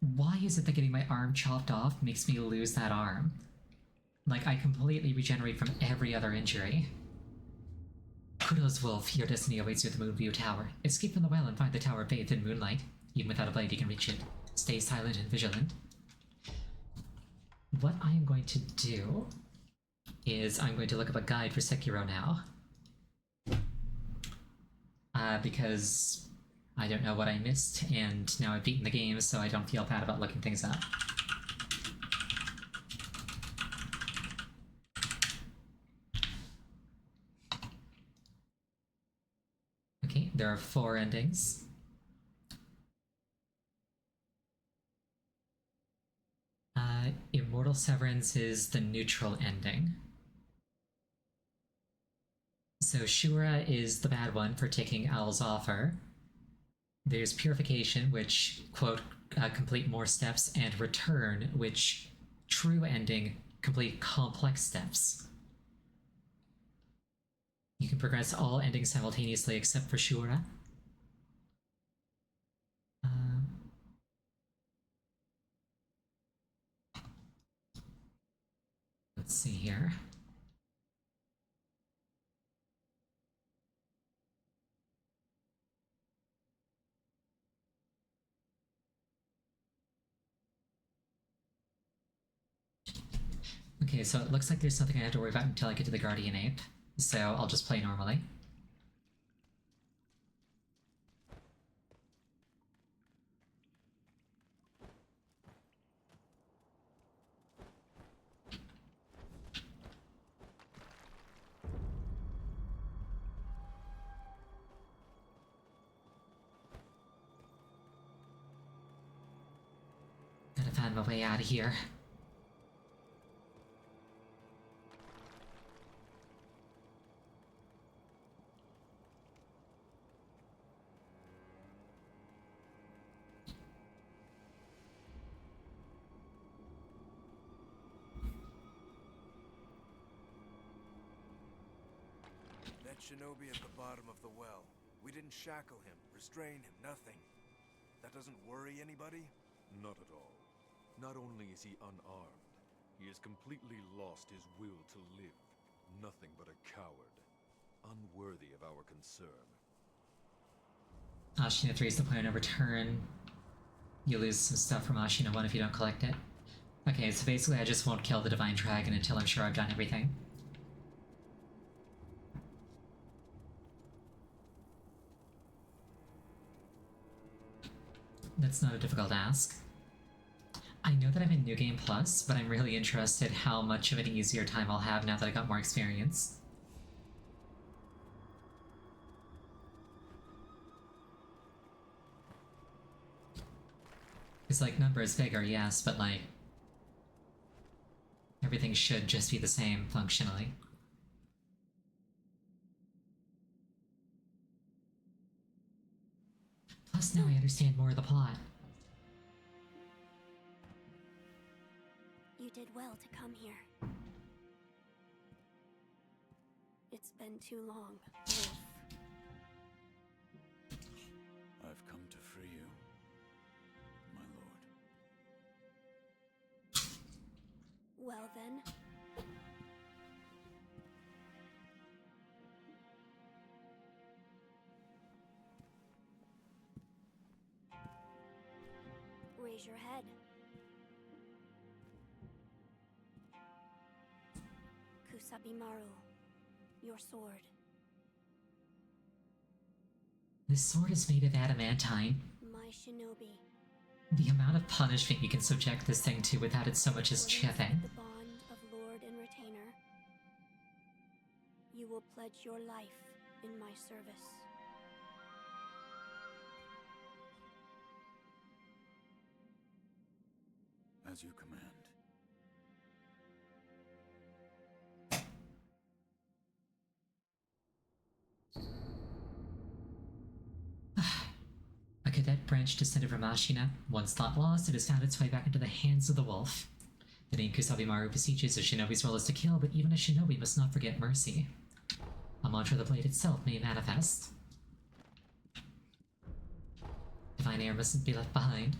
Why is it that getting my arm chopped off makes me lose that arm? Like, I completely regenerate from every other injury. Kudos Wolf, your destiny awaits you at the Moonview Tower. Escape from the well and find the tower bathed in moonlight. Even without a blade, you can reach it. Stay silent and vigilant. What I am going to do is I'm going to look up a guide for Sekiro now. Because I don't know what I missed, and now I've beaten the game, so I don't feel bad about looking things up. Okay, there are 4 endings. Immortal Severance is the neutral ending. So Shura is the bad one for taking Owl's offer. There's Purification, which, quote, complete more steps, and Return, which, true ending, complete complex steps. You can progress all endings simultaneously except for Shura. Let's see here. Okay, so it looks like there's something I have to worry about until I get to the Guardian Ape, so I'll just play normally. Gotta find my way out of here. That shinobi at the bottom of the well. We didn't shackle him, restrain him, nothing. That doesn't worry anybody? Not at all. Not only is he unarmed, he has completely lost his will to live. Nothing but a coward. Unworthy of our concern. Ashina 3 is the point of return. You lose some stuff from Ashina 1 if you don't collect it. Okay, so basically I just won't kill the Divine Dragon until I'm sure I've done everything. That's not a difficult ask. I know that I'm in New Game Plus, but I'm really interested how much of an easier time I'll have now that I got more experience. It's like, number is bigger, yes, but like, everything should just be the same functionally. Plus now I understand more of the plot. You did well to come here. It's been too long, Wolf. for you, my lord. Well then. Raise your head. Kusabimaru, your sword. This sword is made of adamantine. My shinobi. The amount of punishment you can subject this thing to without it so much as chipping. The bond of lord and retainer. You will pledge your life in my service. As you command. A cadet branch descended from Ashina. Once thought lost, it has found its way back into the hands of the wolf. The name Kusabimaru beseeches a shinobi's role is to kill, but even a shinobi must not forget mercy. A mantra of the blade itself may manifest. Divine air mustn't be left behind.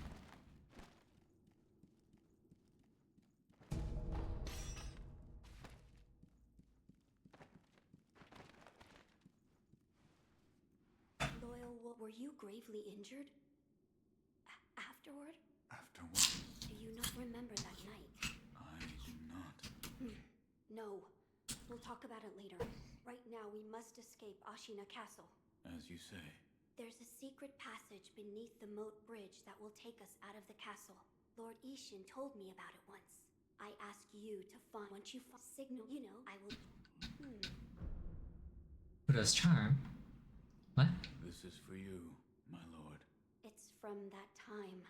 Loyal, were you gravely injured? Afterward? After what? Do you not remember that night? I do not. No. We'll talk about it later. Right now, we must escape Ashina Castle. As you say. There's a secret passage beneath the moat bridge that will take us out of the castle. Lord Ishin told me about it once. I ask you to find... Once you find signal, you know, I will... Buddha's charm? What? This is for you, my lord. It's from that time.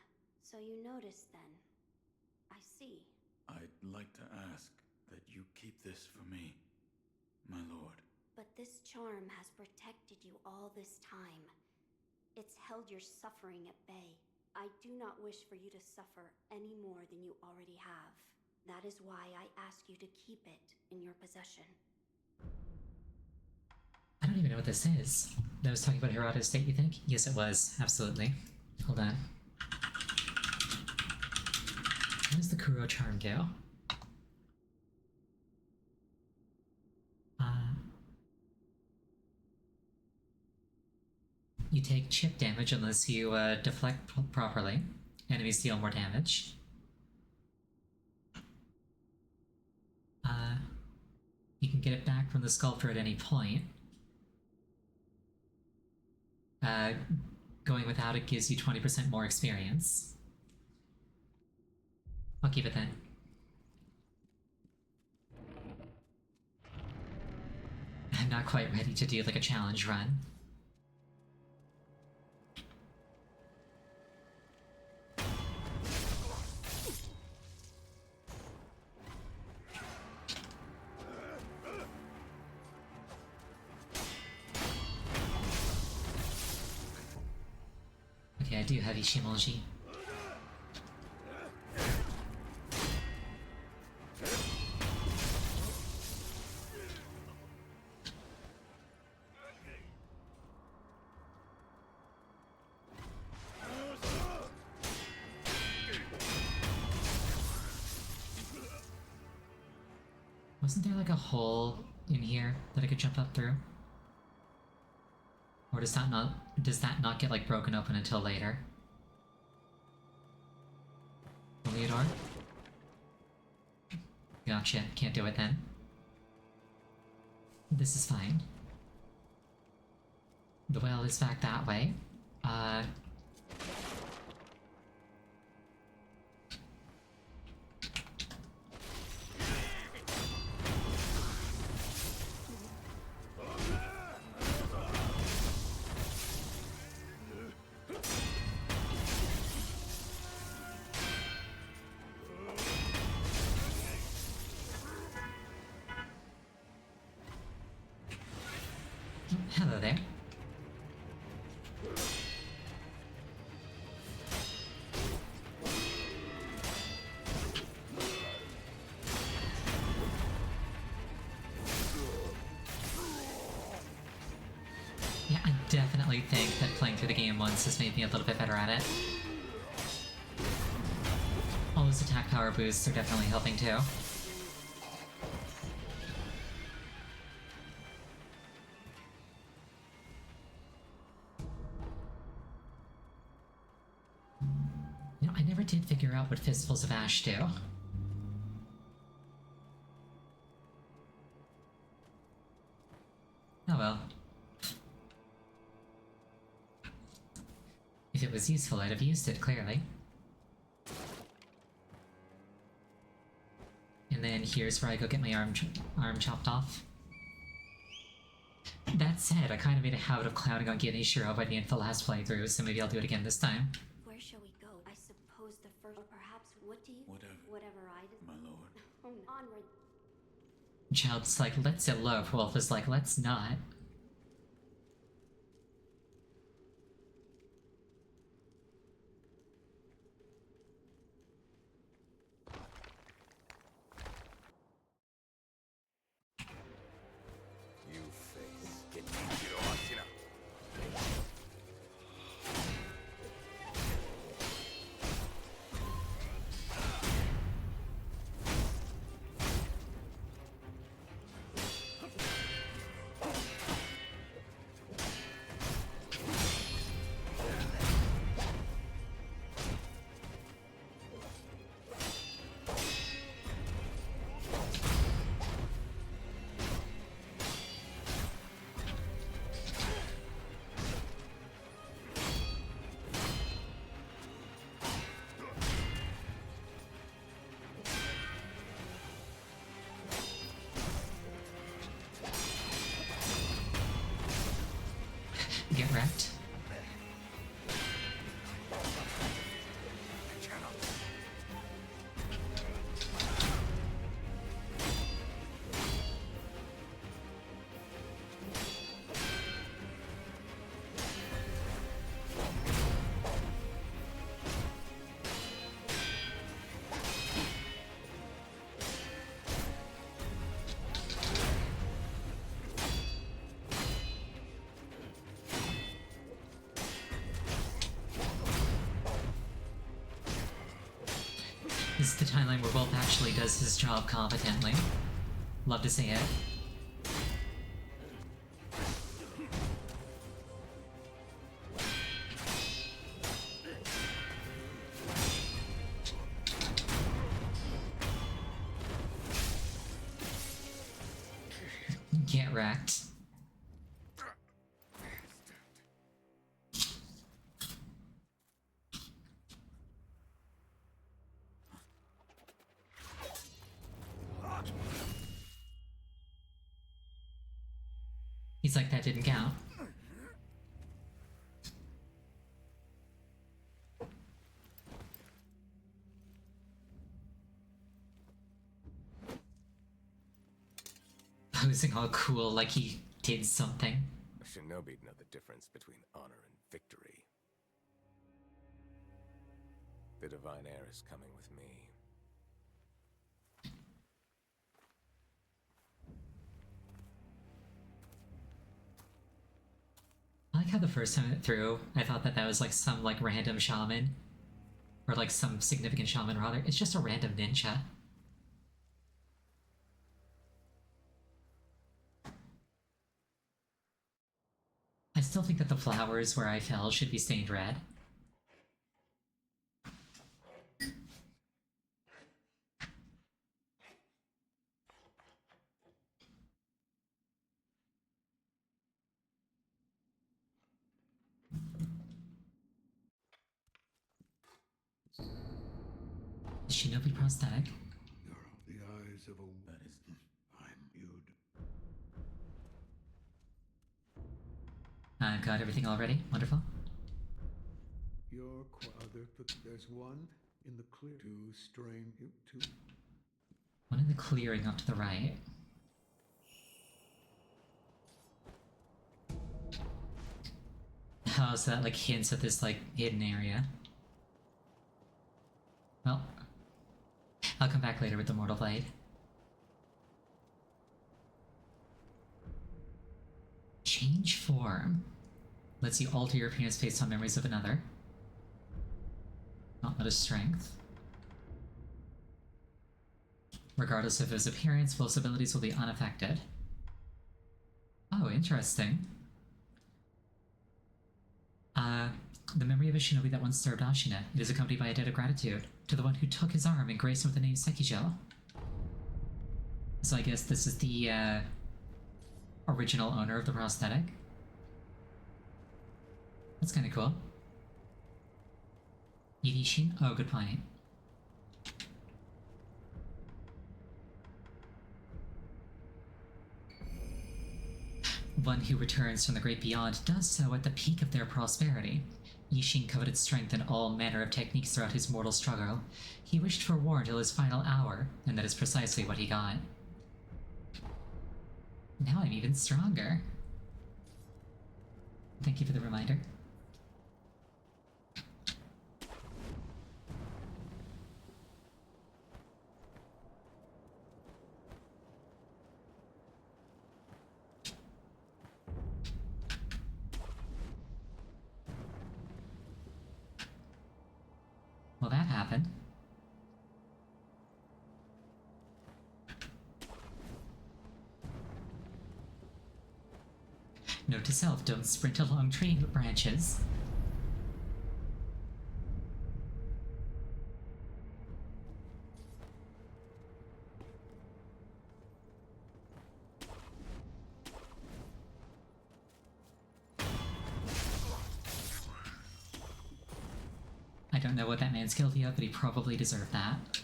So you noticed then. I see. I'd like to ask that you keep this for me, my lord. But this charm has protected you all this time. It's held your suffering at bay. I do not wish for you to suffer any more than you already have. That is why I ask you to keep it in your possession. I don't even know what this is. That was talking about Hirata's state, you think? Yes, it was. Absolutely. Hold on. How does the Kuro charm go? You take chip damage unless you deflect properly. Enemies deal more damage. You can get it back from the sculptor at any point. Going without it gives you 20% more experience. I'll keep it then. I'm not quite ready to do like a challenge run. Okay, I do have Ishimonji. Wasn't there like a hole in here that I could jump up through? Or does that not get like broken open until later? Only a door? Gotcha, can't do it then. This is fine. The well is back that way. Hello there. Yeah, I definitely think that playing through the game once has made me a little bit better at it. All those attack power boosts are definitely helping too. You know, I never did figure out what Fistfuls of Ash do. Oh well. If it was useful, I'd have used it, clearly. And then here's where I go get my arm chopped off. That said, I kind of made a habit of clowning on Ganeshiro by the end of the last playthrough, so maybe I'll do it again this time. Where shall we go? I suppose the first, or perhaps, what do you? Whatever, I did. my lord. Oh, onward. Child's like, let's elope. Wolf is like, let's not. You face. Get Sekiro Session. Get wrecked. This is the timeline where Wolf actually does his job competently. Love to see it. Get wrecked. He's like, that didn't count. Posing all cool like he did something. A shinobi'd know the difference between honor and victory. The divine heir is coming with me. I like how the first time through, I thought that was like some like random shaman. Or like some significant shaman rather. It's just a random ninja. I still think that the flowers where I fell should be stained red. Shinobi prosthetic. You're the eyes of a... That is... I'm viewed. Got everything already? Wonderful. You're there's one in the clear. To strain you to... One in the clearing up to the right. Oh, so that like hints at this like hidden area. Well, I'll come back later with the Mortal Blade. Change form. Lets you alter your appearance based on memories of another. Not a strength. Regardless of his appearance, Wolf's abilities will be unaffected. Oh, interesting. The memory of a shinobi that once served Ashina. It is accompanied by a debt of gratitude to the one who took his arm and graced him with the name Sekijo. So I guess this is the, original owner of the prosthetic. That's kinda cool. Yidishin? Oh, good point. One who returns from the great beyond does so at the peak of their prosperity. Yishin coveted strength in all manner of techniques throughout his mortal struggle. He wished for war until his final hour, and that is precisely what he got. Now I'm even stronger. Thank you for the reminder. Well, that happened. Note to self, don't sprint along tree branches. I don't know what that man's guilty of, but he probably deserved that.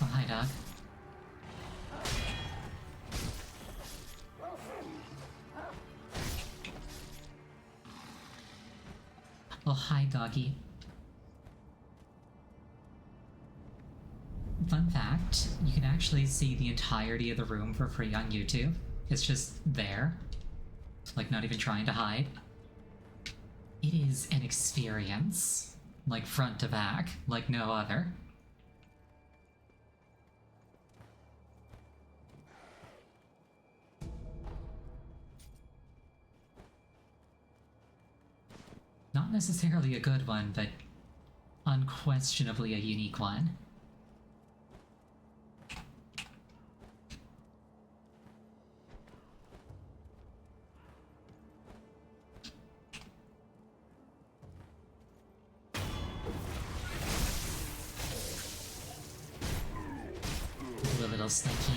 Oh, hi, dog. Oh, hi, doggy. Fun fact, you can actually see the entirety of the room for free on YouTube. It's just there. Like, not even trying to hide. It is an experience. Like, front to back. Like no other. Not necessarily a good one, but unquestionably a unique one. A little sneaky.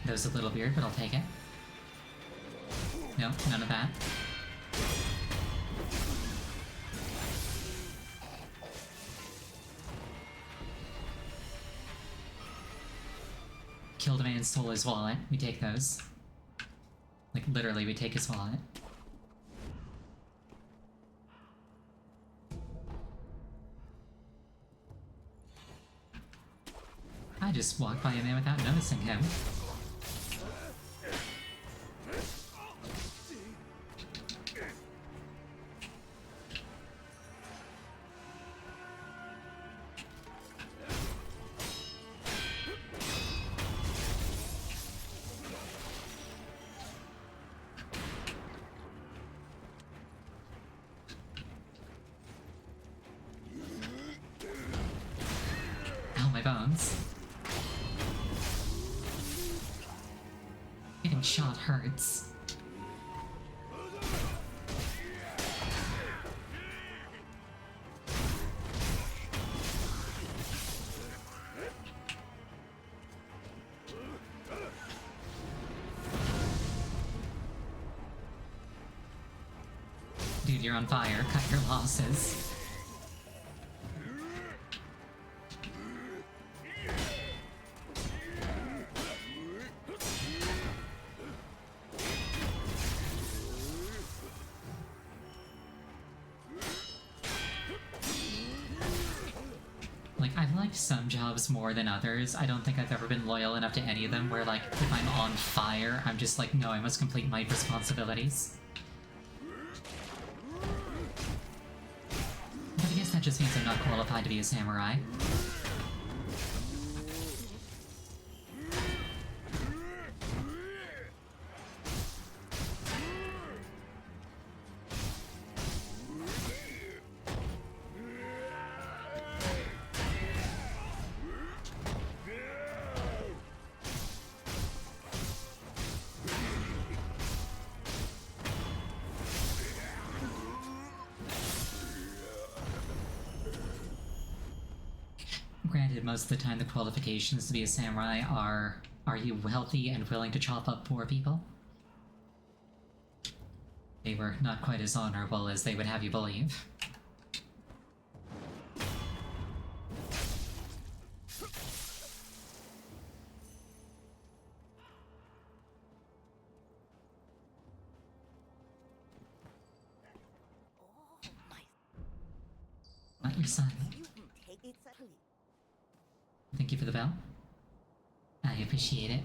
There's a little beard, but I'll take it. No, none of that. Killed a man, stole his wallet. We take those. Like, literally, we take his wallet. I just walked by a man without noticing him. Ow, my bones. Getting shot hurts. Dude, you're on fire. Cut your losses. Like, I've liked some jobs more than others. I don't think I've ever been loyal enough to any of them where, like, if I'm on fire, I'm just like, no, I must complete my responsibilities. But I guess that just means I'm not qualified to be a samurai. Granted, most of the time the qualifications to be a samurai are you wealthy and willing to chop up poor people? They were not quite as honorable as they would have you believe. Not your son. Thank you for the bell. I appreciate it.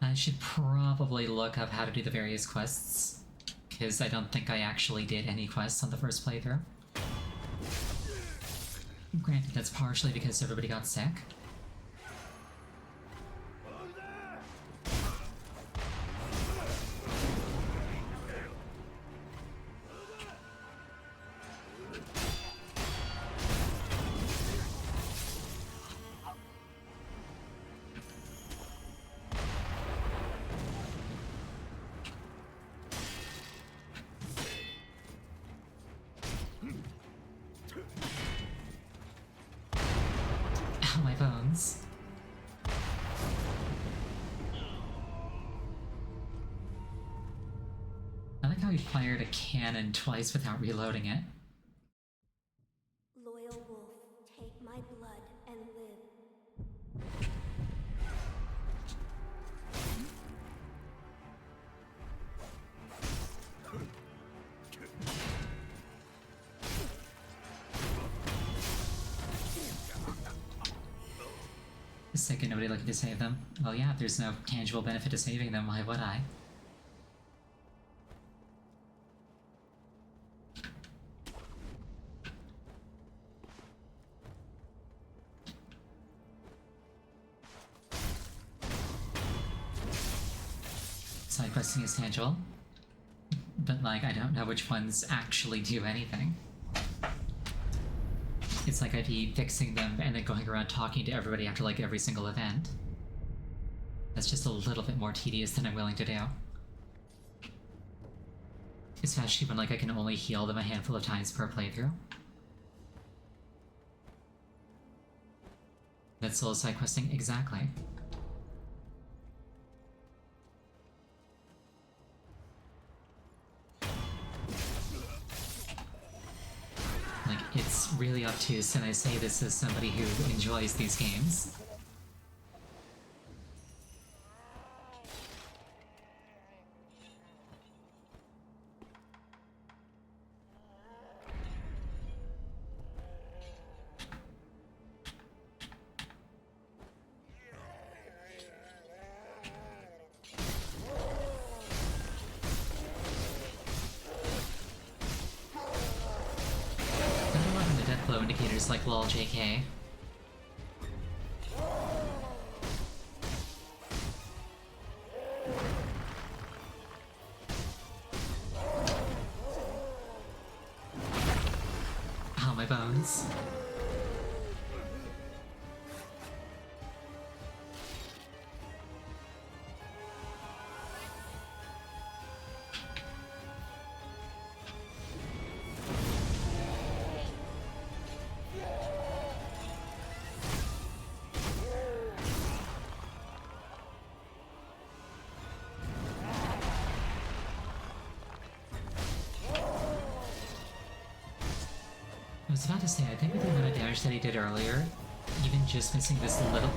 I should probably look up how to do the various quests, because I don't think I actually did any quests on the first playthrough. Granted, that's partially because everybody got sick. Ow, my bones. I like how he fired a cannon twice without reloading it. Loyal wolf, take my blood and live. The second nobody looking to save them. Well, yeah, if there's no tangible benefit to saving them, why would I? Side questing is tangible, but like, I don't know which ones actually do anything. It's like I'd be fixing them and then going around talking to everybody after like every single event. That's just a little bit more tedious than I'm willing to do. Especially when like I can only heal them a handful of times per playthrough. That's solo side questing, exactly. Like, it's really obtuse, and I say this as somebody who enjoys these games. Flow indicators like lol JK. Ow, my bones. was about to say, I think with the amount of damage that he did earlier, even just missing this little...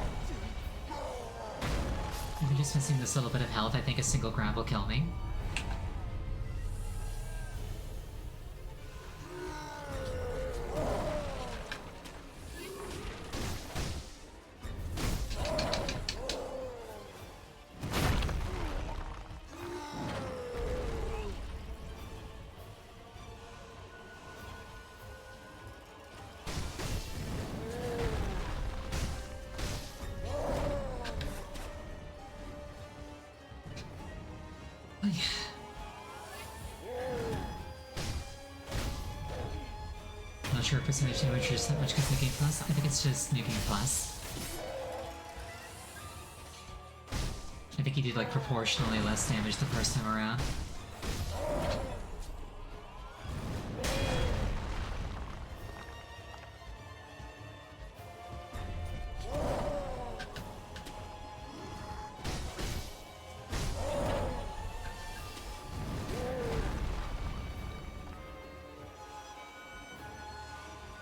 Even just missing this little bit of health, I think a single grab will kill me. Not sure if percentage damage is that much because New Game Plus. I think it's just New Game Plus. I think he did like proportionally less damage the first time around.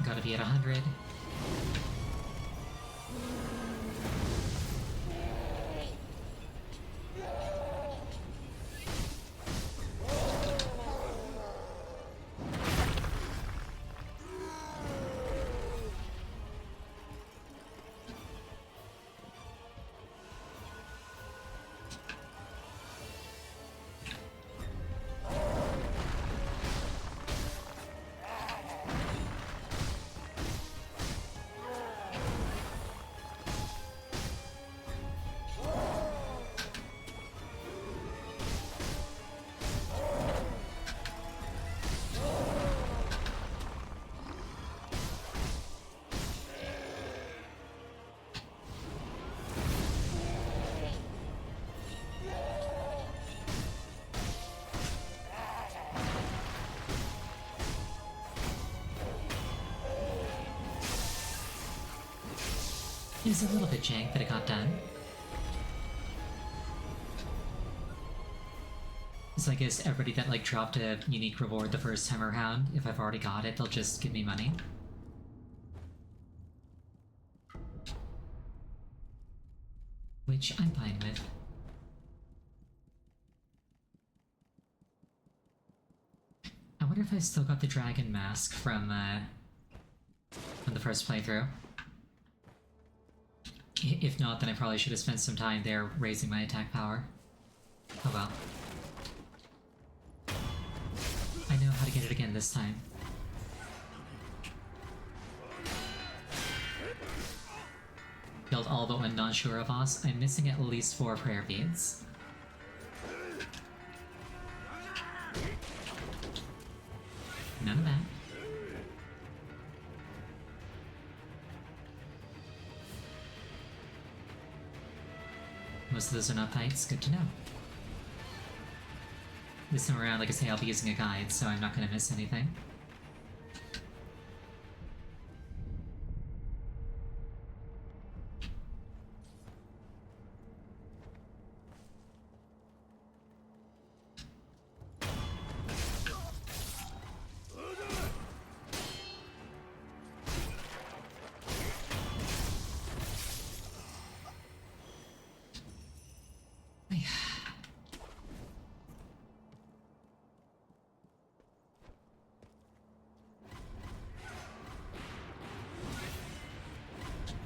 Gotta be at 100. It was a little bit jank, but it got done. So I guess everybody that like dropped a unique reward the first time around, if I've already got it, they'll just give me money. Which I'm fine with. I wonder if I still got the dragon mask from the first playthrough. If not, then I probably should have spent some time there raising my attack power. Oh well. I know how to get it again this time. Killed all but one non-Shura boss. I'm missing at least 4 prayer beads. None of that. Most of those are not fights, good to know. This time around, like I say, I'll be using a guide, so I'm not gonna miss anything.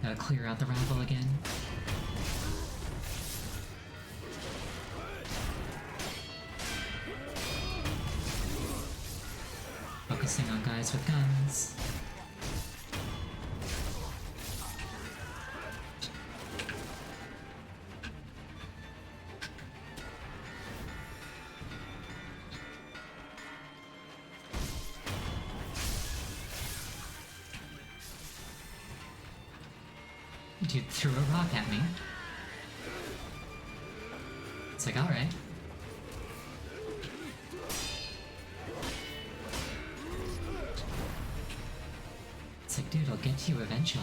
Gotta clear out the rabble again. Focusing on guys with guns. Dude threw a rock at me. It's like, alright. It's like, dude, I'll get to you eventually.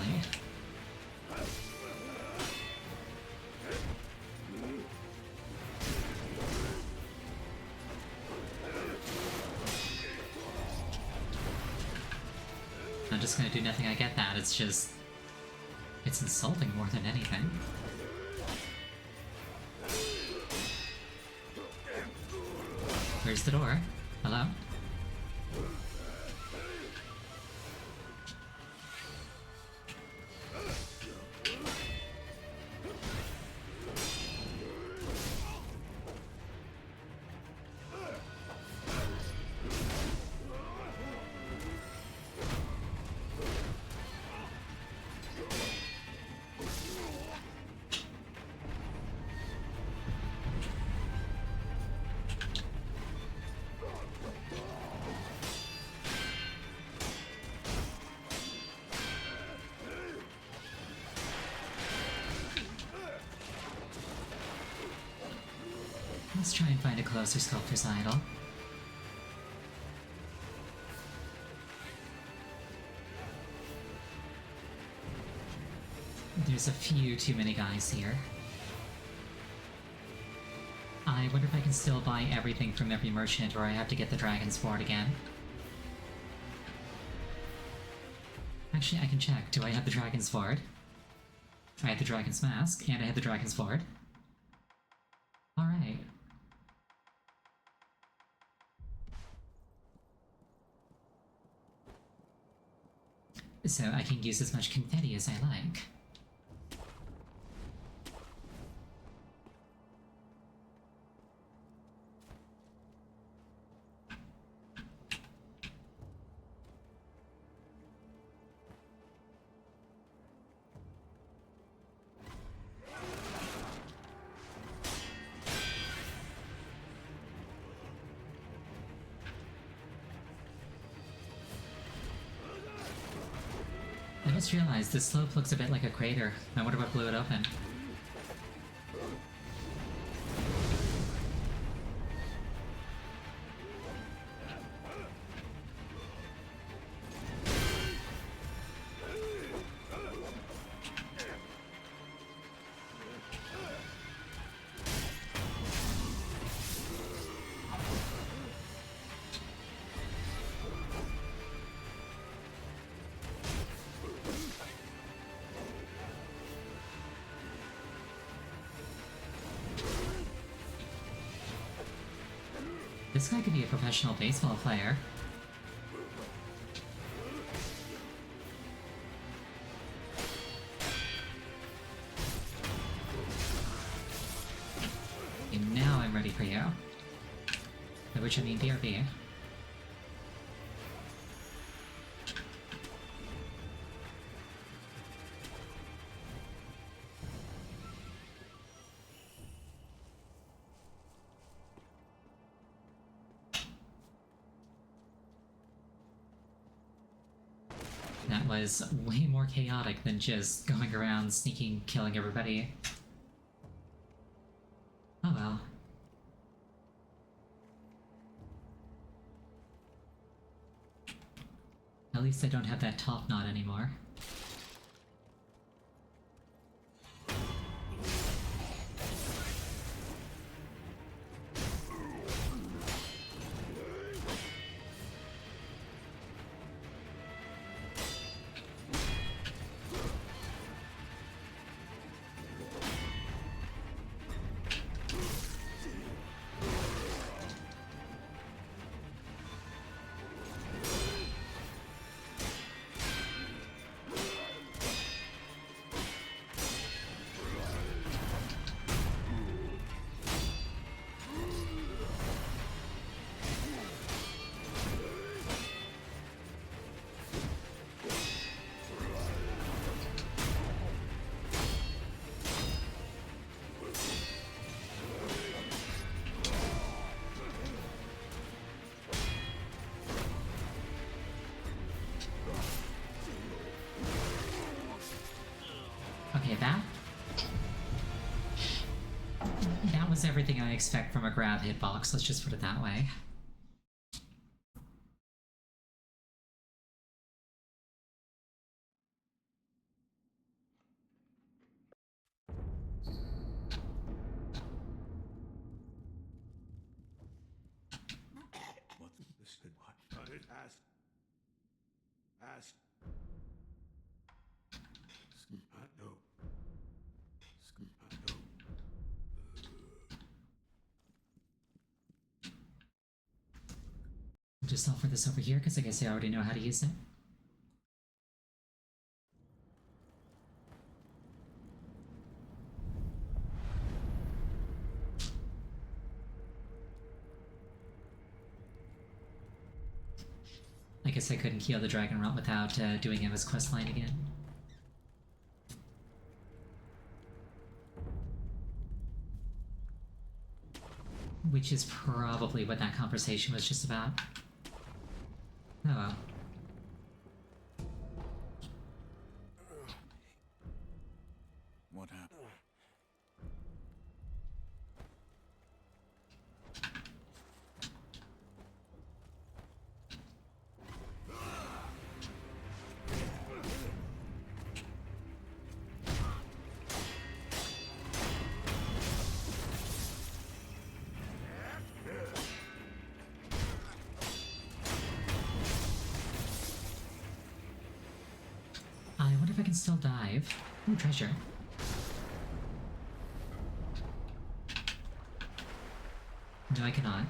just gonna do nothing, I get that. It's just... it's insulting more than anything. Where's the door? Hello? Let's try and find a closer sculptor's idol. There's a few too many guys here. I wonder if I can still buy everything from every merchant, or I have to get the Dragon's Sword again. Actually, I can check. Do I have the Dragon's Sword? I have the Dragon's Mask, and I have the Dragon's Sword. Alright. So I can use as much confetti as I like. I just realized this slope looks a bit like a crater. I wonder what blew it open. This guy could be a professional baseball player. And now I'm ready for you. By which I mean BRB. That was way more chaotic than just going around sneaking, killing everybody. Oh well. At least I don't have that top knot anymore. Okay, that was everything I expect from a grab hitbox, let's just put it that way. What's this? What? Ask. Just offer this over here, because I guess I already know how to use it. I guess I couldn't heal the dragon rot without doing Emma's questline again. Which is probably what that conversation was just about. Oh well. What happened? I wonder if I can still dive. Ooh, treasure. No, I cannot.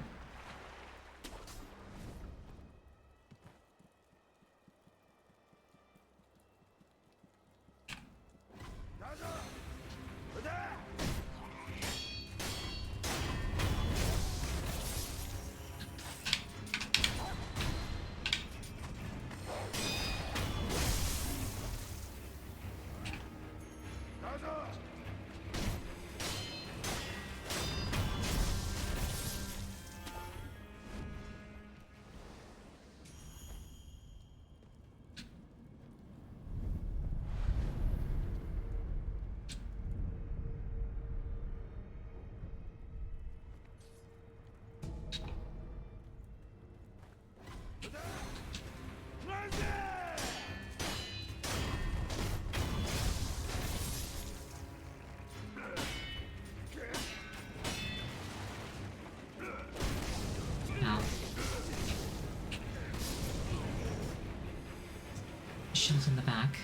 Shot in the back.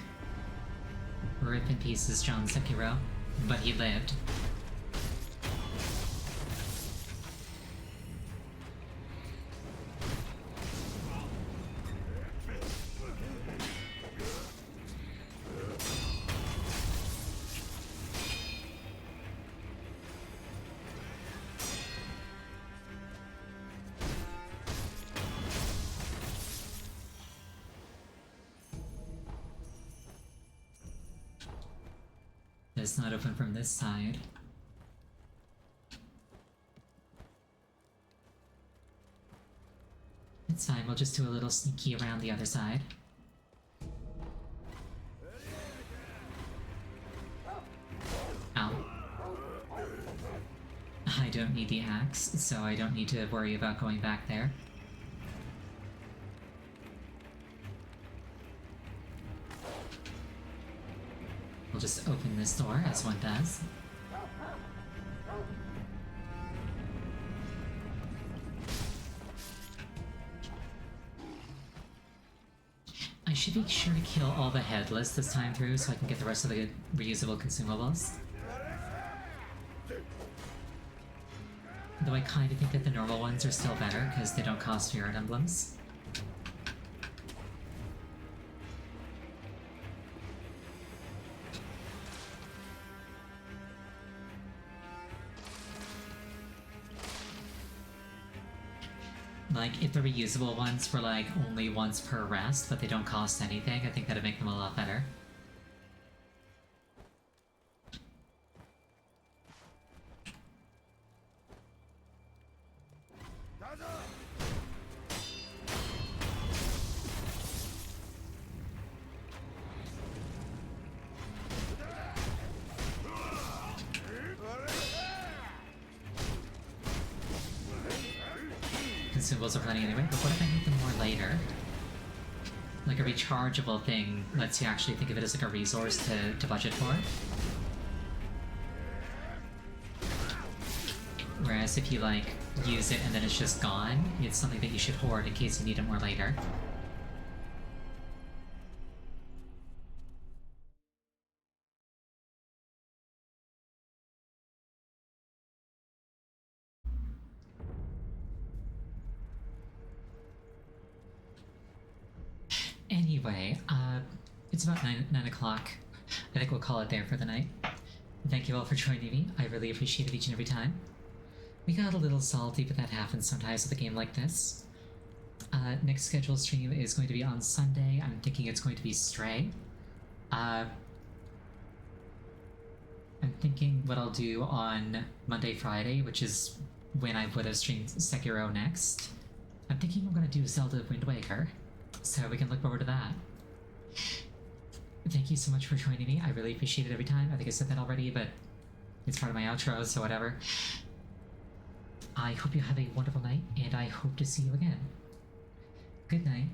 Rip in pieces, John Sekiro. But he lived. It's not open from this side. It's fine, we'll just do a little sneaky around the other side. Ow. I don't need the axe, so I don't need to worry about going back there. We'll just open this door, as one does. I should be sure to kill all the headless this time through so I can get the rest of the reusable consumables. Though I kind of think that the normal ones are still better because they don't cost spirit emblems. Like, if the reusable ones were like only once per rest, but they don't cost anything, I think that'd make them a lot better. Consumables are plenty anyway, but what if I need them more later? Like a rechargeable thing lets you actually think of it as like a resource to budget for. Whereas if you like use it and then it's just gone, it's something that you should hoard in case you need it more later. Anyway, it's about 9 o'clock. I think we'll call it there for the night. Thank you all for joining me. I really appreciate it each and every time. We got a little salty, but that happens sometimes with a game like this. Next scheduled stream is going to be on Sunday. I'm thinking it's going to be Stray. I'm thinking what I'll do on Monday, Friday, which is when I would have streamed Sekiro next. I'm thinking we're going to do Zelda Wind Waker, so we can look forward to that. Thank you so much for joining me. I really appreciate it every time. I think I said that already, but it's part of my outro, so whatever. I hope you have a wonderful night, and I hope to see you again. Good night.